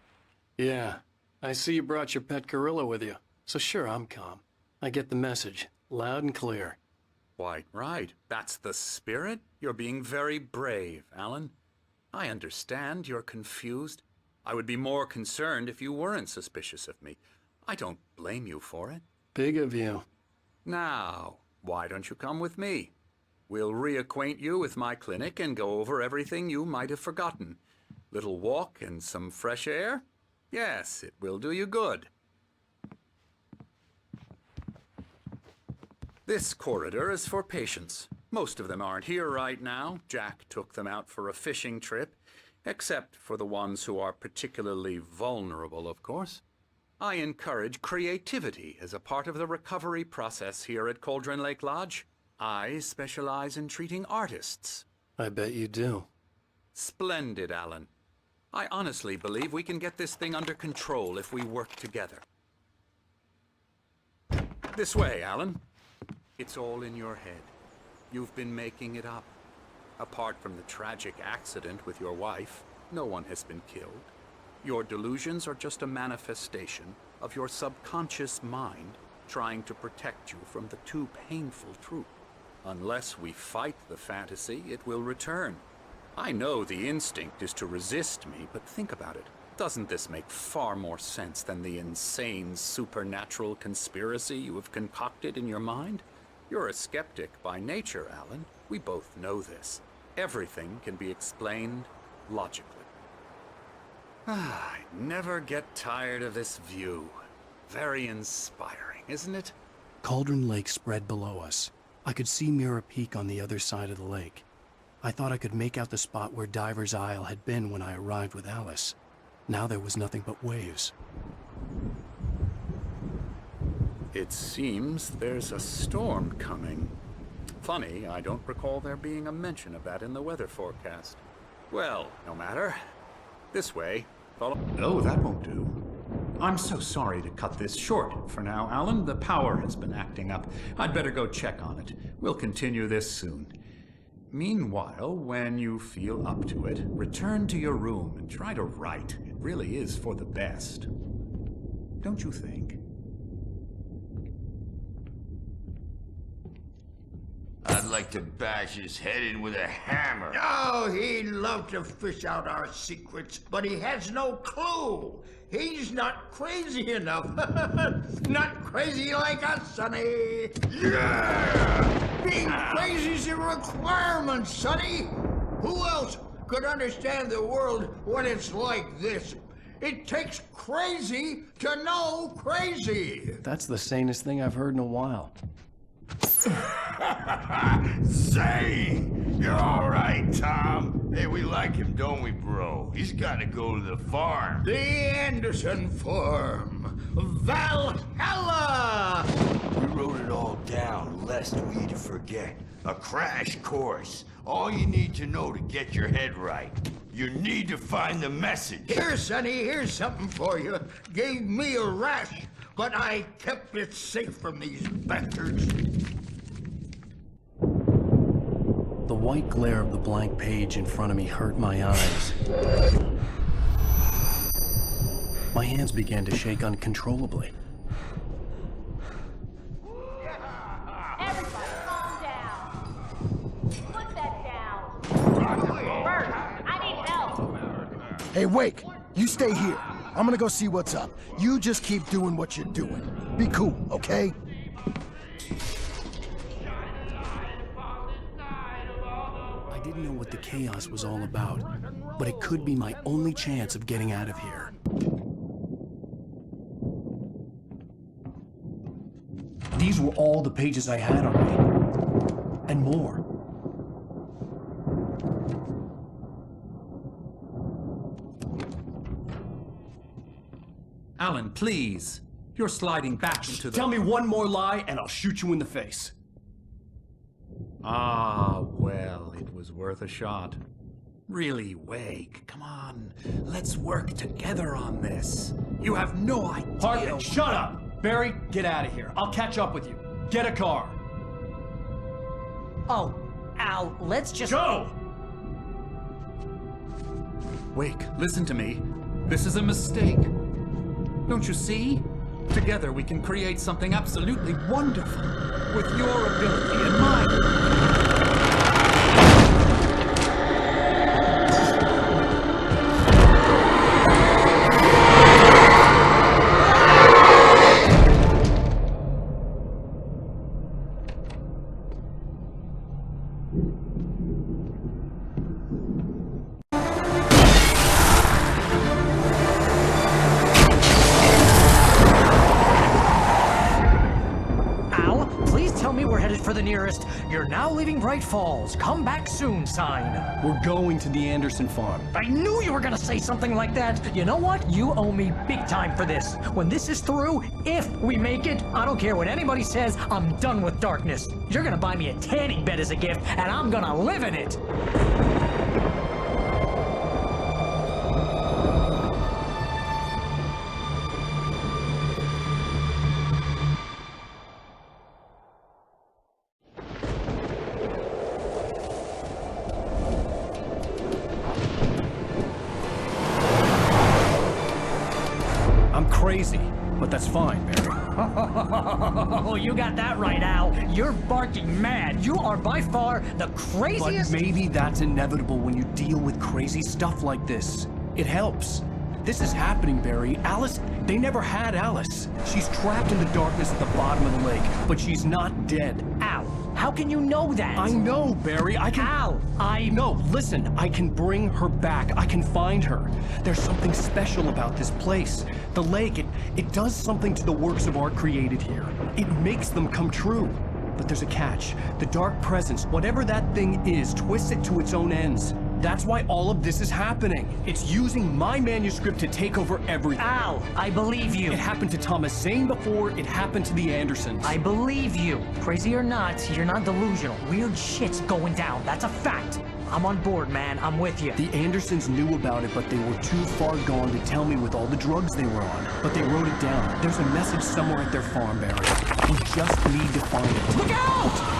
[SPEAKER 1] Yeah. I see you brought your pet gorilla with you. So sure, I'm calm. I get the message. Loud and clear.
[SPEAKER 16] Quite right. That's the spirit. You're being very brave, Alan. I understand you're confused. I would be more concerned if you weren't suspicious of me. I don't blame you for it.
[SPEAKER 1] Big of you.
[SPEAKER 16] Now, why don't you come with me? We'll reacquaint you with my clinic and go over everything you might have forgotten. Little walk and some fresh air? Yes, it will do you good. This corridor is for patients. Most of them aren't here right now. Jack took them out for a fishing trip, Except for the ones who are particularly vulnerable, of course. I encourage creativity as a part of the recovery process here at Cauldron Lake Lodge. I specialize in treating artists.
[SPEAKER 1] I bet you do.
[SPEAKER 16] Splendid, Alan. I honestly believe we can get this thing under control if we work together. This way, Alan. It's all in your head. You've been making it up. Apart from the tragic accident with your wife, no one has been killed. Your delusions are just a manifestation of your subconscious mind trying to protect you from the too painful truth. Unless we fight the fantasy, it will return. I know the instinct is to resist me, but think about it. Doesn't this make far more sense than the insane supernatural conspiracy you have concocted in your mind? You're a skeptic by nature, Alan. We both know this. Everything can be explained logically. I never get tired of this view. Very inspiring, isn't it?
[SPEAKER 1] Cauldron Lake spread below us. I could see Mirror Peak on the other side of the lake. I thought I could make out the spot where Diver's Isle had been when I arrived with Alice. Now there was nothing but waves.
[SPEAKER 16] It seems there's a storm coming. Funny, I don't recall there being a mention of that in the weather forecast. Well, no matter. This way. Follow.
[SPEAKER 5] No, that won't do. I'm so sorry to cut this short for now, Alan. The power has been acting up. I'd better go check on it. We'll continue this soon. Meanwhile, when you feel up to it, return to your room and try to write. It really is for the best. Don't you think?
[SPEAKER 2] I'd like to bash his head in with a hammer.
[SPEAKER 22] Oh, he'd love to fish out our secrets, but he has no clue. He's not crazy enough. Not crazy like us, Sonny. Yeah! Being crazy's a requirement, Sonny. Who else could understand the world when it's like this? It takes crazy to know crazy.
[SPEAKER 1] That's the sanest thing I've heard in a while.
[SPEAKER 2] Say, you're all right, Tom. Hey, we like him, don't we, bro? He's got to go to the farm.
[SPEAKER 22] The Anderson farm. Valhalla!
[SPEAKER 2] We wrote it all down, lest we forget. A crash course. All you need to know to get your head right. You need to find the message.
[SPEAKER 22] Here, Sonny, here's something for you. Gave me a rash, but I kept it safe from these bastards.
[SPEAKER 1] The white glare of the blank page in front of me hurt my eyes. My hands began to shake uncontrollably.
[SPEAKER 23] Everybody calm down. Put that down. First, I need help.
[SPEAKER 24] Hey, Wake, you stay here. I'm gonna go see what's up. You just keep doing what you're doing. Be cool, okay?
[SPEAKER 1] I didn't know what the chaos was all about, but it could be my only chance of getting out of here. These were all the pages I had on me, and more.
[SPEAKER 5] Alan, please. You're sliding back into the...
[SPEAKER 3] Tell me one more lie and I'll shoot you in the face.
[SPEAKER 5] Ah, well, it was worth a shot. Really, Wake, come on. Let's work together on this. You have no idea...
[SPEAKER 3] Hartman, shut up! Barry, get out of here. I'll catch up with you. Get a car.
[SPEAKER 17] Oh, Al, let's just...
[SPEAKER 3] Go!
[SPEAKER 5] Wake, listen to me. This is a mistake. Don't you see? Together we can create something absolutely wonderful. With your ability and mine.
[SPEAKER 17] dearest. You're now leaving Bright Falls. Come back soon, sign.
[SPEAKER 3] We're going to the Anderson farm.
[SPEAKER 17] I knew you were gonna say something like that. You know what? You owe me big time for this. When this is through, if we make it, I don't care what anybody says, I'm done with darkness. You're gonna buy me a tanning bed as a gift, and I'm gonna live in it.
[SPEAKER 3] Crazy, but that's fine, Barry.
[SPEAKER 17] Oh, you got that right, Al. You're barking mad. You are by far the craziest.
[SPEAKER 3] But maybe that's inevitable when you deal with crazy stuff like this. It helps. This is happening, Barry. Alice, they never had Alice. She's trapped in the darkness at the bottom of the lake, but she's not dead.
[SPEAKER 17] Al, how can you know that?
[SPEAKER 3] I know, Barry. I can...
[SPEAKER 17] Al,
[SPEAKER 3] No, listen. I can bring her back. I can find her. There's something special about this place. The lake, it does something to the works of art created here. It makes them come true. But there's a catch. The dark presence, whatever that thing is, twists it to its own ends. That's why all of this is happening. It's using my manuscript to take over everything.
[SPEAKER 17] Al, I believe you.
[SPEAKER 3] It happened to Thomas Zane before, it happened to the Andersons.
[SPEAKER 17] I believe you. Crazy or not, you're not delusional. Weird shit's going down. That's a fact. I'm on board, man. I'm with you.
[SPEAKER 3] The Andersons knew about it, but they were too far gone to tell me with all the drugs they were on. But they wrote it down. There's a message somewhere at their farm, Barry. We just need to find it.
[SPEAKER 17] Look out!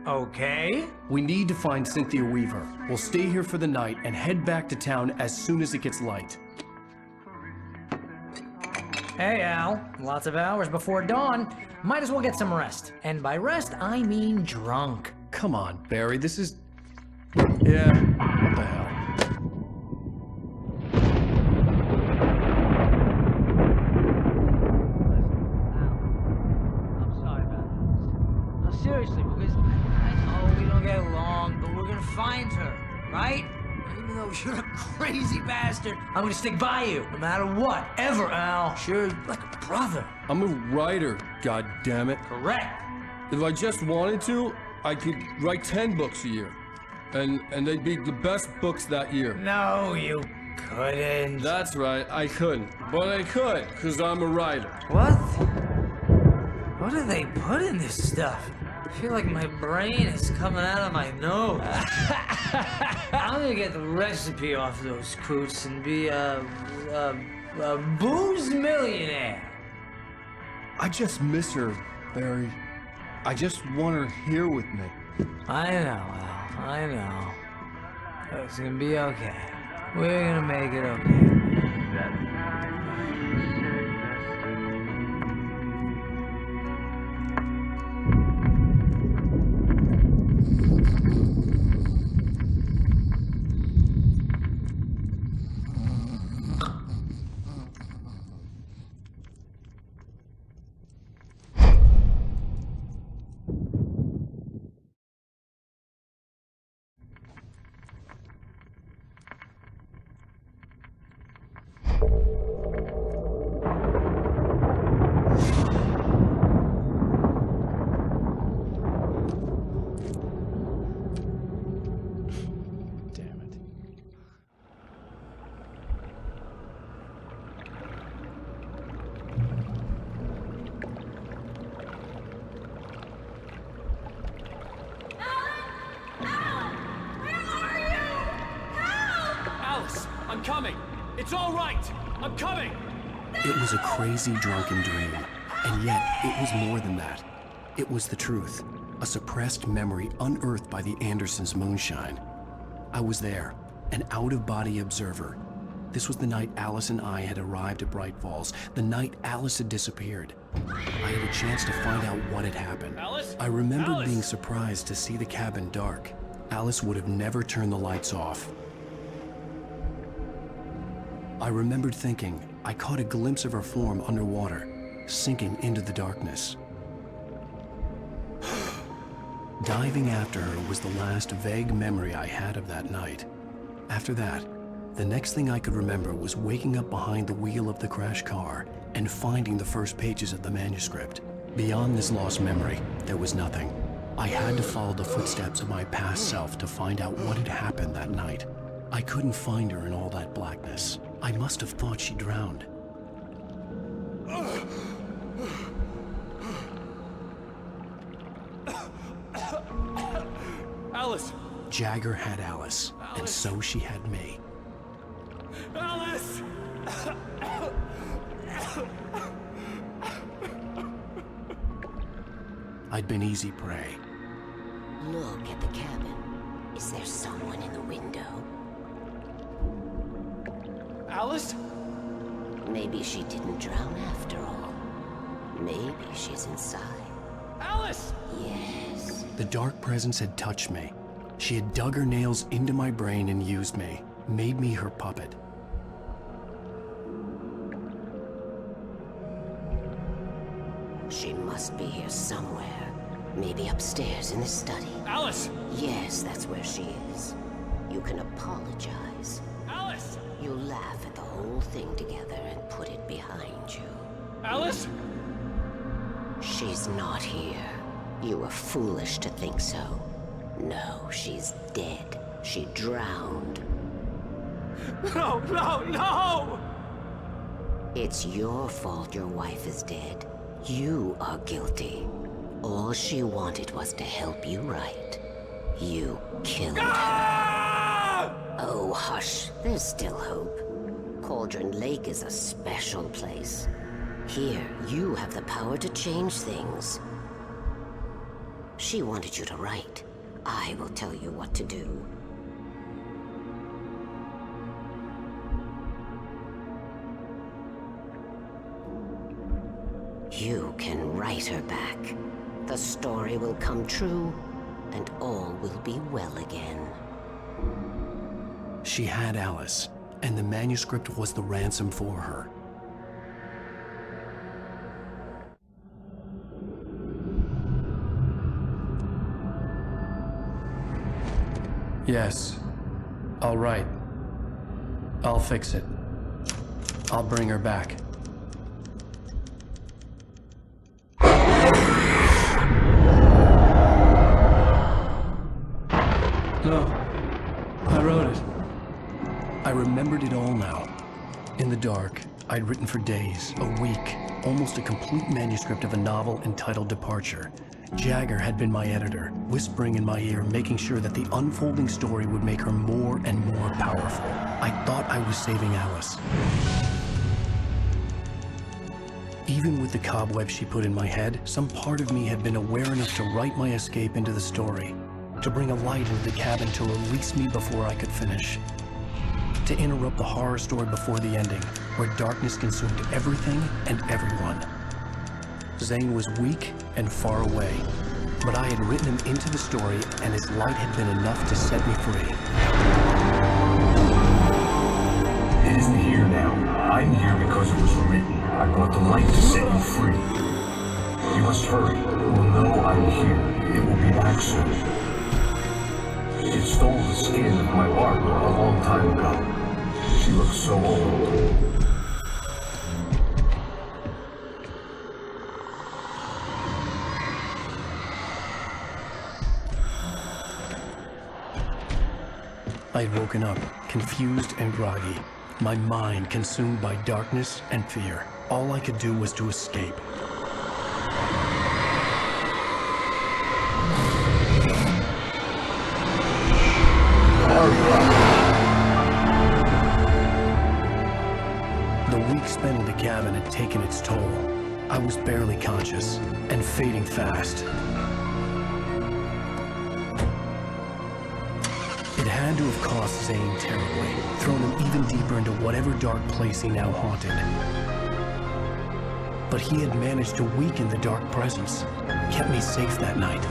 [SPEAKER 17] Okay.
[SPEAKER 3] We need to find Cynthia Weaver. We'll stay here for the night and head back to town as soon as it gets light.
[SPEAKER 17] Hey, Al. Lots of hours before dawn. Might as well get some rest. And by rest, I mean drunk.
[SPEAKER 3] Come on, Barry. This is... Yeah, what the hell?
[SPEAKER 17] Seriously, because I know we don't get along, but we're gonna find her, right? Even though you're a crazy bastard, I'm gonna stick by you, no matter what, ever, Al. Sure, like a brother.
[SPEAKER 6] I'm a writer, goddammit.
[SPEAKER 17] Correct.
[SPEAKER 6] If I just wanted to, I could write 10 books a year. And they'd be the best books that year.
[SPEAKER 17] No, you couldn't.
[SPEAKER 6] That's right, I couldn't. But I could, because I'm a writer.
[SPEAKER 17] What? What do they put in this stuff? I feel like my brain is coming out of my nose. I'm gonna get the recipe off those coots and be a booze millionaire.
[SPEAKER 6] I just miss her, Barry. I just want her here with me.
[SPEAKER 17] I know, Al. I know. It's gonna be okay. We're gonna make it okay.
[SPEAKER 11] I'm coming! It's all right! I'm coming!
[SPEAKER 1] It was a crazy, drunken dream, and yet it was more than that. It was the truth, a suppressed memory unearthed by the Andersons' moonshine. I was there, an out-of-body observer. This was the night Alice and I had arrived at Bright Falls, the night Alice had disappeared. I had a chance to find out what had happened.
[SPEAKER 11] Alice?
[SPEAKER 1] I remembered
[SPEAKER 11] Alice!
[SPEAKER 1] being surprised to see the cabin dark. Alice would have never turned the lights off. I remembered thinking I caught a glimpse of her form underwater, sinking into the darkness. Diving after her was the last vague memory I had of that night. After that, the next thing I could remember was waking up behind the wheel of the crashed car and finding the first pages of the manuscript. Beyond this lost memory, there was nothing. I had to follow the footsteps of my past self to find out what had happened that night. I couldn't find her in all that blackness. I must have thought she drowned.
[SPEAKER 11] Alice!
[SPEAKER 1] Jagger had Alice, and so she had me.
[SPEAKER 11] Alice!
[SPEAKER 1] I'd been easy prey.
[SPEAKER 7] Look at the cabin. Is there someone in the window?
[SPEAKER 11] Alice?
[SPEAKER 7] Maybe she didn't drown after all. Maybe she's inside.
[SPEAKER 11] Alice!
[SPEAKER 7] Yes.
[SPEAKER 1] The dark presence had touched me. She had dug her nails into my brain and used me, made me her puppet.
[SPEAKER 7] She must be here somewhere. Maybe upstairs in the study.
[SPEAKER 11] Alice!
[SPEAKER 7] Yes, that's where she is. You can apologize.
[SPEAKER 11] Alice!
[SPEAKER 7] You'll laugh at the whole thing together and put it behind you.
[SPEAKER 11] Alice?
[SPEAKER 7] She's not here. You were foolish to think so. No, she's dead. She drowned.
[SPEAKER 11] No, no, no!
[SPEAKER 7] It's your fault your wife is dead. You are guilty. All she wanted was to help you right. You killed her. Oh, hush. There's still hope. Cauldron Lake is a special place. Here, you have the power to change things. She wanted you to write. I will tell you what to do. You can write her back. The story will come true, and all will be well again.
[SPEAKER 1] She had Alice, and the manuscript was the ransom for her.
[SPEAKER 3] Yes. All right. I'll fix it. I'll bring her back. No. I wrote it.
[SPEAKER 1] I remembered it all now. In the dark, I'd written for days, a week, almost a complete manuscript of a novel entitled Departure. Jagger had been my editor, whispering in my ear, making sure that the unfolding story would make her more and more powerful. I thought I was saving Alice. Even with the cobweb she put in my head, some part of me had been aware enough to write my escape into the story, to bring a light into the cabin to release me before I could finish, to interrupt the horror story before the ending, where darkness consumed everything and everyone. Zane was weak and far away, but I had written him into the story, and his light had been enough to set me free.
[SPEAKER 8] It isn't here now. I'm here because it was written. I brought the light to set you free. You must hurry. We'll know I'm here. It will be back soon. It stole the skin of my Barbara a long time ago. She looks so old.
[SPEAKER 1] I'd woken up, confused and groggy, my mind consumed by darkness and fear. All I could do was to escape. spent in the cabin had taken its toll. I was barely conscious, and fading fast. It had to have cost Zane terribly, thrown him even deeper into whatever dark place he now haunted. But he had managed to weaken the dark presence, kept me safe that night.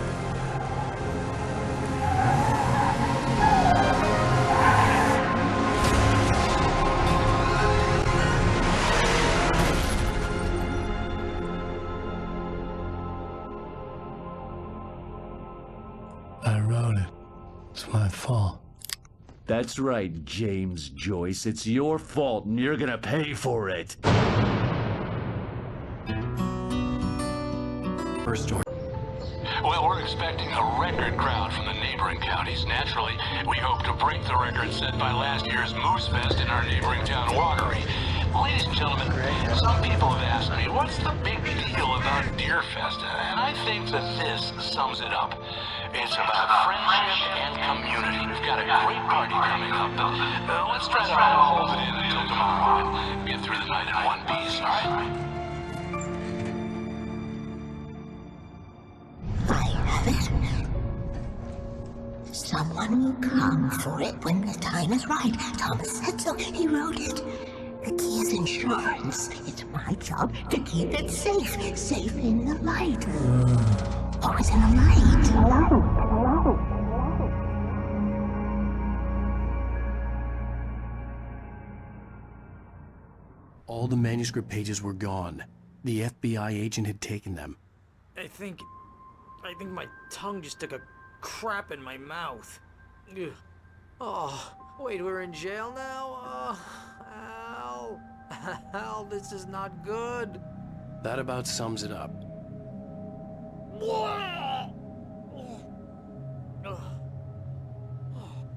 [SPEAKER 15] I wrote it. It's my fault.
[SPEAKER 18] That's right, James Joyce. It's your fault, and you're gonna pay for it.
[SPEAKER 1] First story.
[SPEAKER 19] Well, we're expecting a record crowd from the neighboring counties. Naturally, we hope to break the record set by last year's Moose Fest in our neighboring town, Watery. Ladies and gentlemen, some people have asked me, what's the big deal about Deer Fest? And I think that this sums it up. It's about friendship and community. We've got a great party coming up, but let's try to hold it in until tomorrow and get through the night in one piece, all right?
[SPEAKER 7] I have it. Someone will come for it when the time is right. Thomas said so. He wrote it. The key is insurance. It's my job to keep it safe. Safe in the light. Always in the light.
[SPEAKER 1] All the manuscript pages were gone. The FBI agent had taken them.
[SPEAKER 17] I think my tongue just took a crap in my mouth. Ugh. Oh, wait, we're in jail now? Al. Al, this is not good.
[SPEAKER 1] That about sums it up.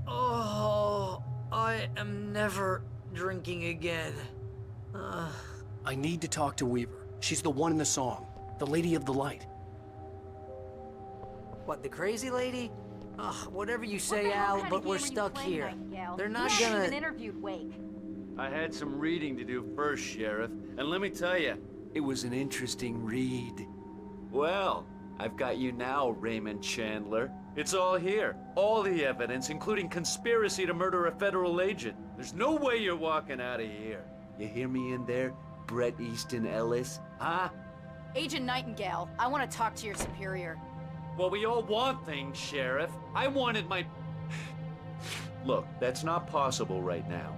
[SPEAKER 17] Oh, I am never drinking again.
[SPEAKER 1] I need to talk to Weaver. She's the one in the song. The Lady of the Light.
[SPEAKER 17] What, the crazy lady? Ugh, whatever you say, Al, but we're stuck here. They're not gonna...
[SPEAKER 23] even interviewed Wake.
[SPEAKER 18] I had some reading to do first, Sheriff, and let me tell you, it was an interesting read. Well, I've got you now, Raymond Chandler. It's all here. All the evidence, including conspiracy to murder a federal agent. There's no way you're walking out of here. You hear me in there, Bret Easton Ellis? Huh?
[SPEAKER 12] Agent Nightingale, I want to talk to your superior.
[SPEAKER 18] Well, we all want things, Sheriff. I wanted my... Look, that's not possible right now.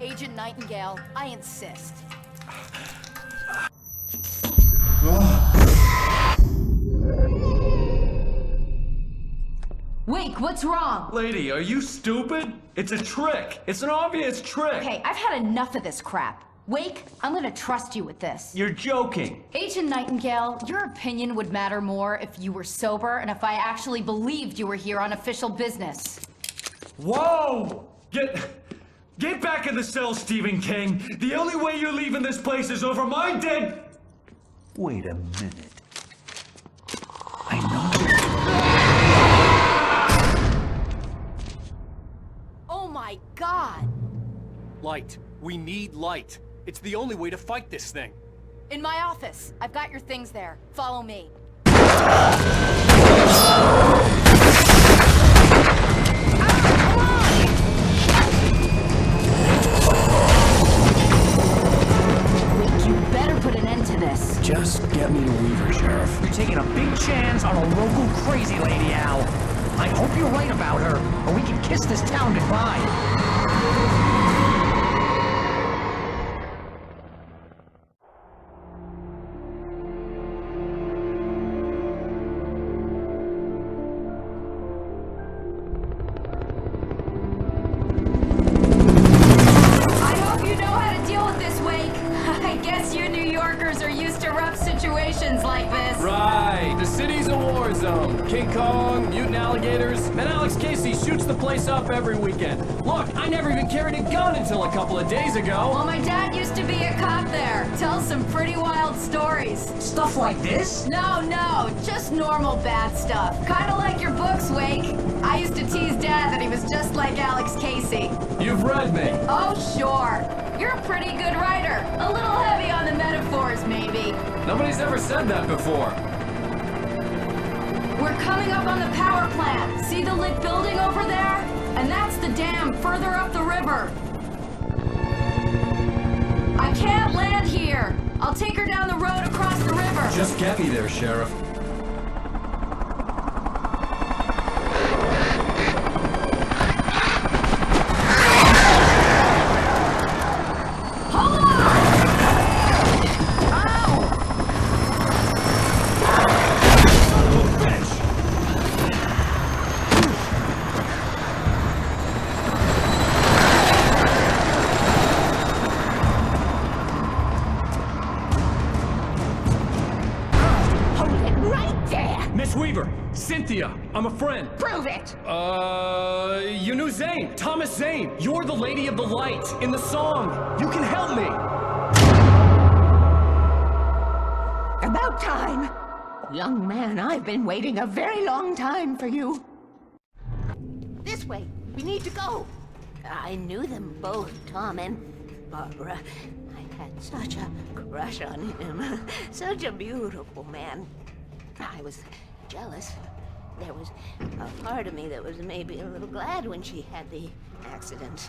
[SPEAKER 12] Agent Nightingale, I insist. Wake, what's wrong?
[SPEAKER 18] Lady, are you stupid? It's a trick. It's an obvious trick.
[SPEAKER 12] Okay, I've had enough of this crap. Wake, I'm gonna trust you with this.
[SPEAKER 18] You're joking.
[SPEAKER 12] Agent Nightingale, your opinion would matter more if you were sober and if I actually believed you were here on official business.
[SPEAKER 18] Whoa! Get back in the cell, Stephen King. The only way you're leaving this place is over my dead... Wait a minute. I know...
[SPEAKER 12] Oh my God!
[SPEAKER 3] Light. We need light. It's the only way to fight this thing.
[SPEAKER 12] In my office. I've got your things there. Follow me. You better put an end to this.
[SPEAKER 1] Just get me to Weaver, Sheriff.
[SPEAKER 17] You're taking a big chance on a local crazy lady, Al. I hope you're right about her, or we can kiss this town goodbye.
[SPEAKER 12] Like this.
[SPEAKER 3] Right, the city's a war zone. King Kong, mutant alligators, and Alex Casey shoots the place up every weekend. Look, I never even carried a gun until a couple of days ago.
[SPEAKER 12] Well, my dad used to be a cop there. Tells some pretty wild stories.
[SPEAKER 17] Stuff like this?
[SPEAKER 12] No, just normal bad stuff. Kinda like your books, Wake. I used to tease Dad that he was just like Alex Casey.
[SPEAKER 3] You've read me.
[SPEAKER 12] Oh, sure. You're a pretty good writer. A little heavy on the metaphors, maybe.
[SPEAKER 3] Nobody's ever said that before.
[SPEAKER 12] We're coming up on the power plant. See the lit building over there? And that's the dam further up the river. I can't land here. I'll take her down the road across the river.
[SPEAKER 3] Just get me there, Sheriff. I'm a friend.
[SPEAKER 9] Prove it!
[SPEAKER 3] You knew Zane. Thomas Zane. You're the Lady of the Light in the song. You can help me.
[SPEAKER 9] About time. Young man, I've been waiting a very long time for you. This way. We need to go.
[SPEAKER 7] I knew them both, Tom and Barbara. I had such a crush on him. Such a beautiful man. I was jealous. There was a part of me that was maybe a little glad when she had the accident.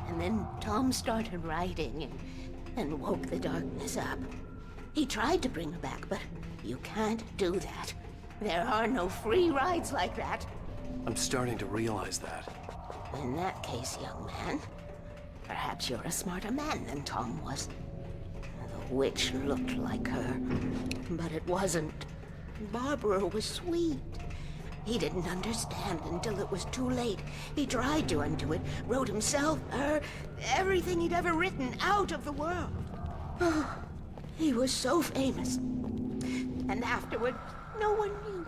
[SPEAKER 7] And then Tom started writing and woke the darkness up. He tried to bring her back, but you can't do that. There are no free rides like that.
[SPEAKER 1] I'm starting to realize that.
[SPEAKER 7] In that case, young man, perhaps you're a smarter man than Tom was. The witch looked like her, but it wasn't. Barbara was sweet. He didn't understand until it was too late. He tried to undo it, wrote himself, her, everything he'd ever written out of the world. Oh, he was so famous. And afterward, no one knew.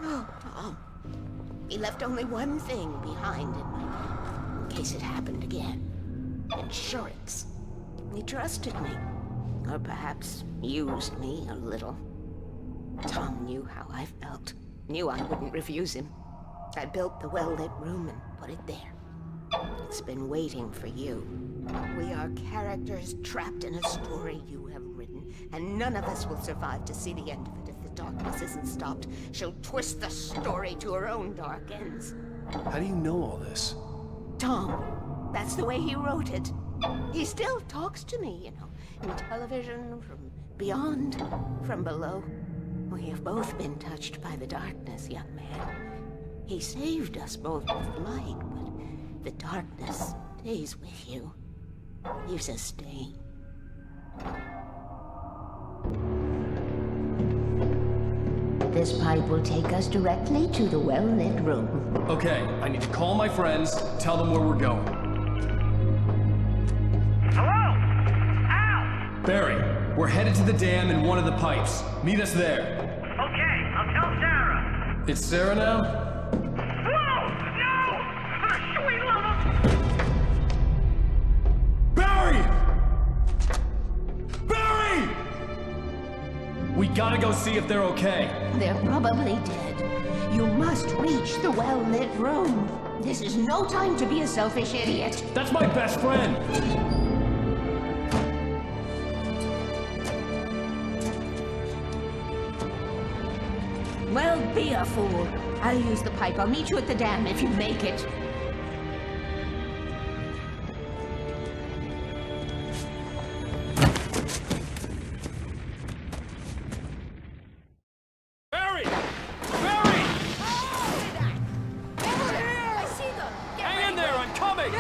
[SPEAKER 7] Oh, Tom. He left only one thing behind in case it happened again. Insurance. He trusted me. Or perhaps used me a little. Tom knew how I felt. Knew I wouldn't refuse him. I built the well-lit room and put it there. It's been waiting for you. We are characters trapped in a story you have written, and none of us will survive to see the end of it if the darkness isn't stopped. She'll twist the story to her own dark ends.
[SPEAKER 1] How do you know all this?
[SPEAKER 7] Tom, that's the way he wrote it. He still talks to me, you know, in television, from beyond, from below. We have both been touched by the darkness, young man. He saved us both with light, but the darkness stays with you. Leaves a stain. This pipe will take us directly to the well-lit room.
[SPEAKER 3] Okay, I need to call my friends, tell them where we're going.
[SPEAKER 10] Hello? Al!
[SPEAKER 3] Barry, we're headed to the dam in one of the pipes. Meet us there.
[SPEAKER 10] Okay, I'll tell Sarah.
[SPEAKER 3] It's Sarah now?
[SPEAKER 10] Whoa! No! For the sweet love of...
[SPEAKER 3] Barry! Barry! We gotta go see if they're okay.
[SPEAKER 9] They're probably dead. You must reach the well-lit room. This is no time to be a selfish idiot.
[SPEAKER 3] That's my best friend!
[SPEAKER 9] Well, be a fool. I'll use the pipe. I'll meet you at the dam if you make it.
[SPEAKER 11] Barry! Barry!
[SPEAKER 12] I see them!
[SPEAKER 11] Hang in there, I'm coming!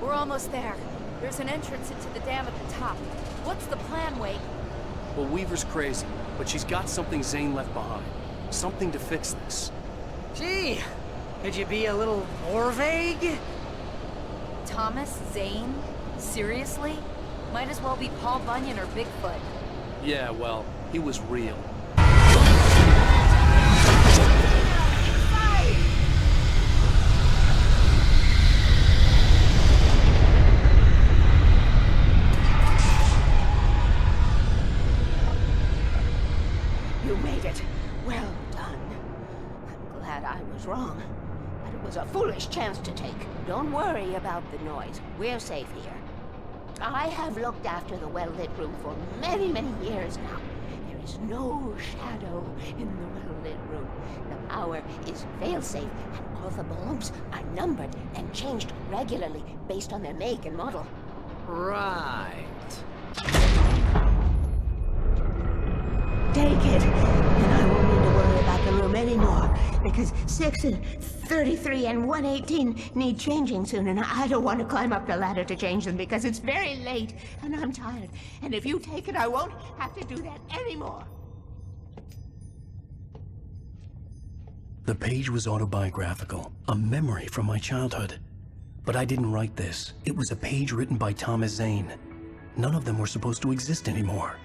[SPEAKER 14] We're almost there. There's an entrance into the dam at the top. What's the plan, Wake?
[SPEAKER 1] Well, Weaver's crazy, but she's got something Zane left behind. Something to fix this.
[SPEAKER 17] Gee, could you be a little more vague?
[SPEAKER 14] Thomas Zane? Seriously? Might as well be Paul Bunyan or Bigfoot.
[SPEAKER 1] Yeah, well, he was real.
[SPEAKER 9] You made it. Well done. I was wrong. But it was a foolish chance to take. Don't worry about the noise. We're safe here. I have looked after the well-lit room for many, many years now. There is no shadow in the well-lit room. The power is fail-safe, and all the bulbs are numbered and changed regularly based on their make and model.
[SPEAKER 17] Right.
[SPEAKER 9] Take it, and I won't need to worry about the room anymore, because 6 and 33 and 118 need changing soon, and I don't want to climb up the ladder to change them because it's very late, and I'm tired. And if you take it, I won't have to do that anymore.
[SPEAKER 1] The page was autobiographical, a memory from my childhood. But I didn't write this. It was a page written by Thomas Zane. None of them were supposed to exist anymore.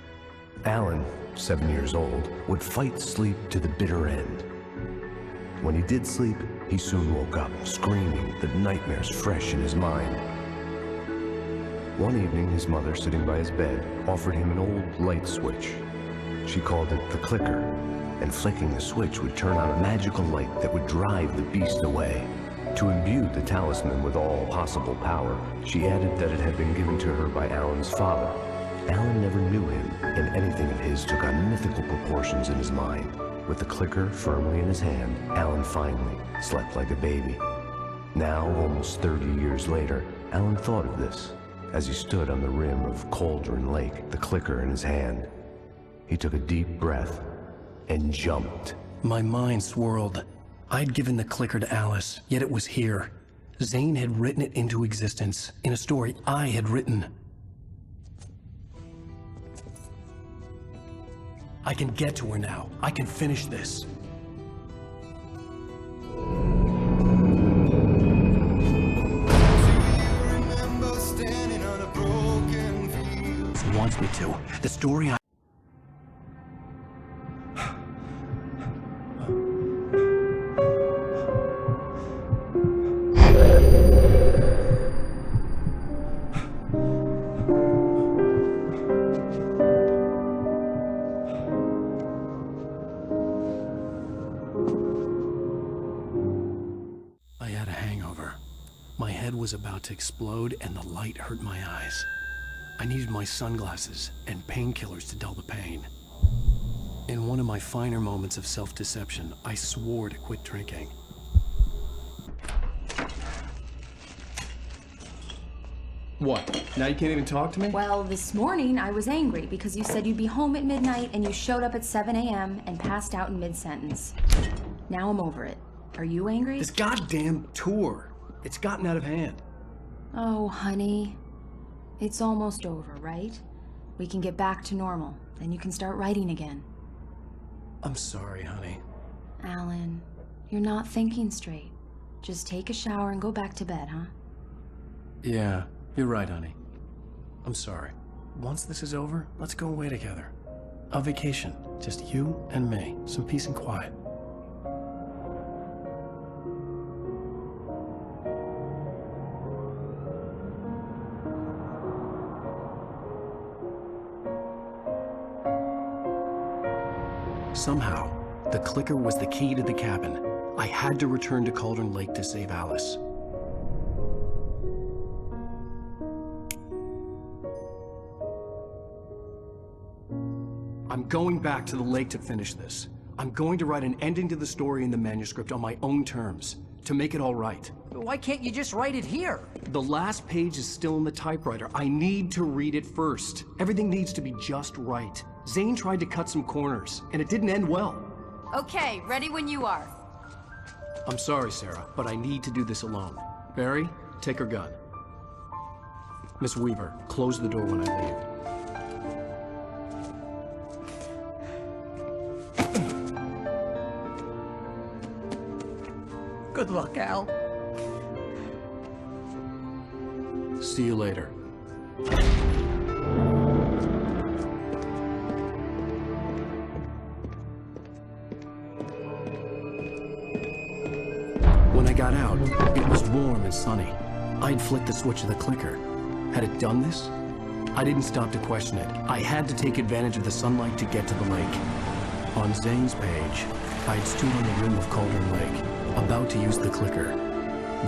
[SPEAKER 4] Alan, 7 years old, would fight sleep to the bitter end. When he did sleep, he soon woke up, screaming, the nightmares fresh in his mind. One evening, his mother, sitting by his bed, offered him an old light switch. She called it the clicker, and flicking the switch would turn on a magical light that would drive the beast away. To imbue the talisman with all possible power, she added that it had been given to her by Alan's father. Alan never knew him, and anything of his took on mythical proportions in his mind. With the clicker firmly in his hand, Alan finally slept like a baby. Now, almost 30 years later, Alan thought of this as he stood on the rim of Cauldron Lake, the clicker in his hand. He took a deep breath and jumped.
[SPEAKER 1] My mind swirled. I'd given the clicker to Alice, yet it was here. Zane had written it into existence, in a story I had written. I can get to her now. I can finish this. He wants me to. The story I... was about to explode and the light hurt my eyes. I needed my sunglasses and painkillers to dull the pain. In one of my finer moments of self-deception, I swore to quit drinking.
[SPEAKER 3] What? Now you can't even talk to me?
[SPEAKER 12] Well, this morning I was angry because you said you'd be home at midnight and you showed up at 7 a.m. and passed out in mid-sentence. Now I'm over it. Are you angry?
[SPEAKER 3] This goddamn tour. It's gotten out of hand.
[SPEAKER 12] Oh, honey. It's almost over, right? We can get back to normal. Then you can start writing again.
[SPEAKER 1] I'm sorry, honey.
[SPEAKER 12] Alan, you're not thinking straight. Just take a shower and go back to bed, huh?
[SPEAKER 1] Yeah, you're right, honey. I'm sorry. Once this is over, let's go away together. A vacation. Just you and me. Some peace and quiet. Somehow, the clicker was the key to the cabin. I had to return to Cauldron Lake to save Alice.
[SPEAKER 3] I'm going back to the lake to finish this. I'm going to write an ending to the story in the manuscript on my own terms, to make it all right.
[SPEAKER 17] Why can't you just write it here?
[SPEAKER 3] The last page is still in the typewriter. I need to read it first. Everything needs to be just right. Zane tried to cut some corners, and it didn't end well.
[SPEAKER 12] Okay, ready when you are.
[SPEAKER 3] I'm sorry, Sarah, but I need to do this alone. Barry, take her gun. Miss Weaver, close the door when I leave.
[SPEAKER 9] Good luck, Al.
[SPEAKER 1] See you later. When I got out, it was warm and sunny. I'd flicked the switch of the clicker. Had it done this? I didn't stop to question it. I had to take advantage of the sunlight to get to the lake. On Zane's page, I'd stood on the rim of Cauldron Lake. about to use the clicker.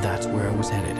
[SPEAKER 1] That's where I was headed.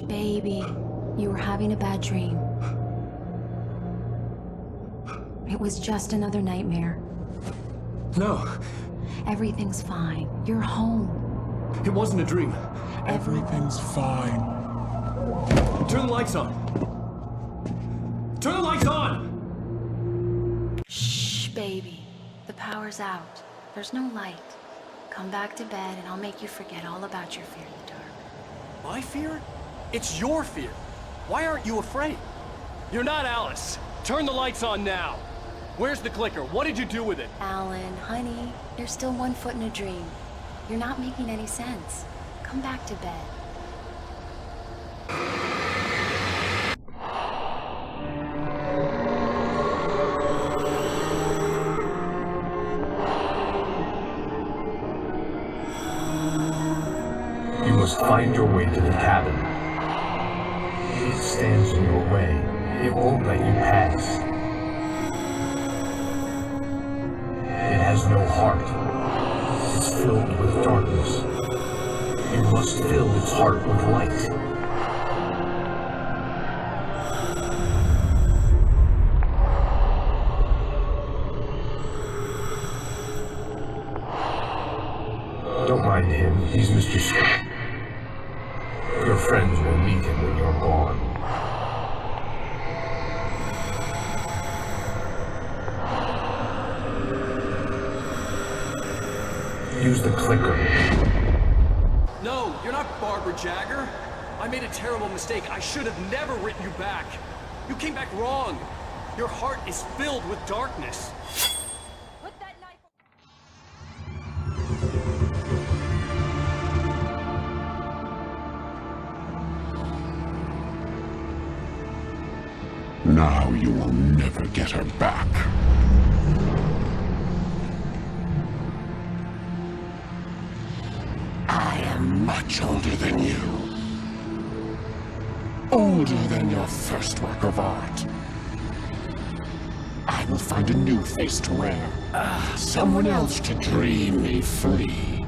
[SPEAKER 12] Baby, you were having a bad dream. It was just another nightmare.
[SPEAKER 3] No.
[SPEAKER 12] Everything's fine. You're home.
[SPEAKER 3] It wasn't a dream.
[SPEAKER 12] Everything's fine.
[SPEAKER 3] Turn the lights on. Turn the lights on!
[SPEAKER 12] Shh, baby. The power's out. There's no light. Come back to bed and I'll make you forget all about your fear in the dark.
[SPEAKER 11] My fear? It's your fear. Why aren't you afraid? You're not Alice. Turn the lights on now. Where's the clicker? What did you do with it?
[SPEAKER 12] Alan, honey, you're still 1 foot in a dream. You're not making any sense. Come back to bed.
[SPEAKER 8] You must find your way to the cabin. It stands in your way. It won't let you pass. It has no heart. It's filled with darkness. You must fill its heart with light. Don't mind him. He's Mr. Scott. Your friends will meet him when you're gone. Use the clicker.
[SPEAKER 11] No, you're not Barbara Jagger. I made a terrible mistake. I should have never written you back. You came back wrong. Your heart is filled with darkness.
[SPEAKER 23] Put that knife...
[SPEAKER 13] Now you will never get her back. I am much older than you. Older than your first work of art. I will find a new face to wear. Someone else to dream me free.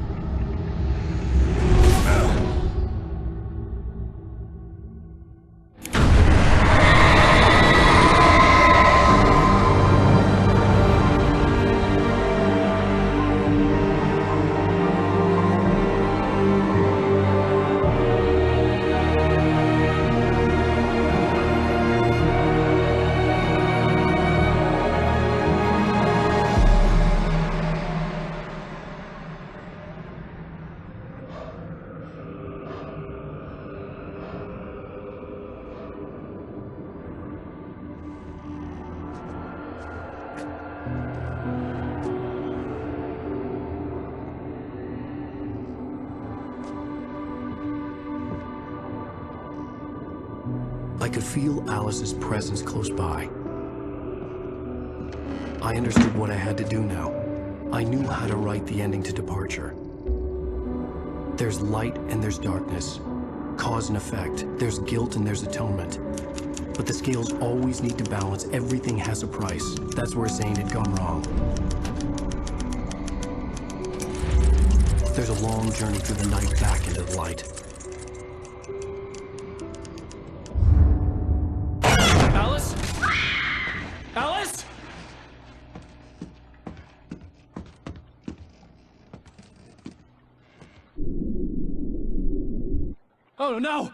[SPEAKER 1] I could feel Alice's presence close by. I understood what I had to do now. I knew how to write the ending to Departure. There's light and there's darkness. Cause and effect. There's guilt and there's atonement. But the scales always need to balance. Everything has a price. That's where Zane had gone wrong. There's a long journey through the night back into the light.
[SPEAKER 11] Alice? Alice? Oh no!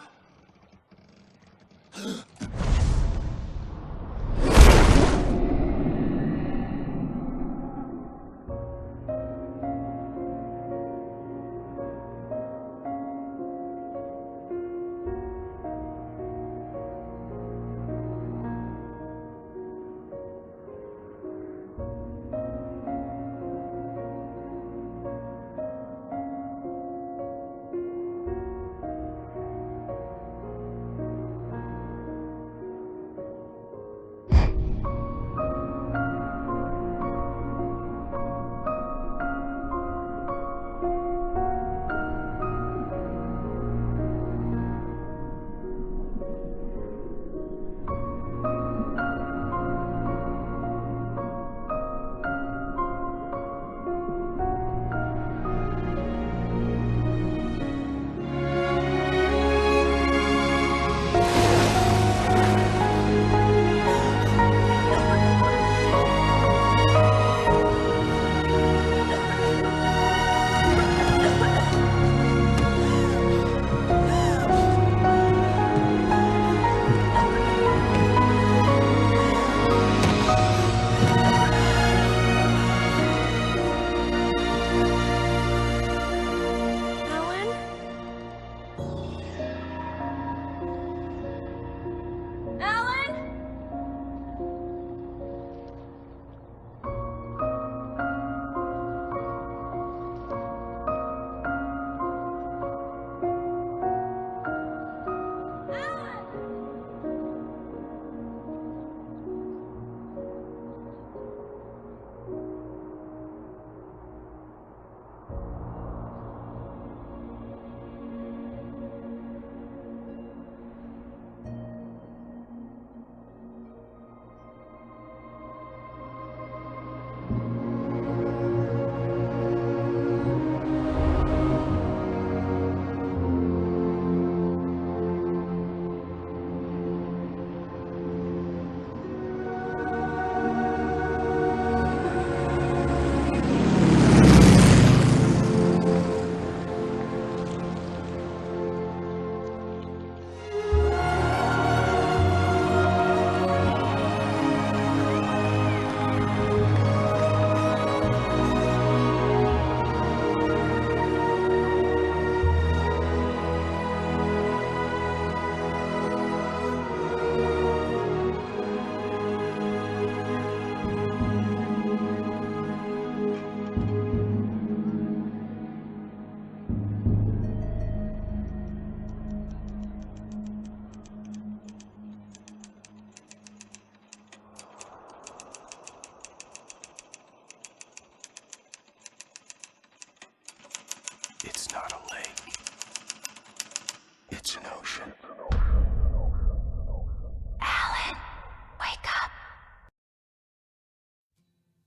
[SPEAKER 4] It's not a lake. It's an ocean.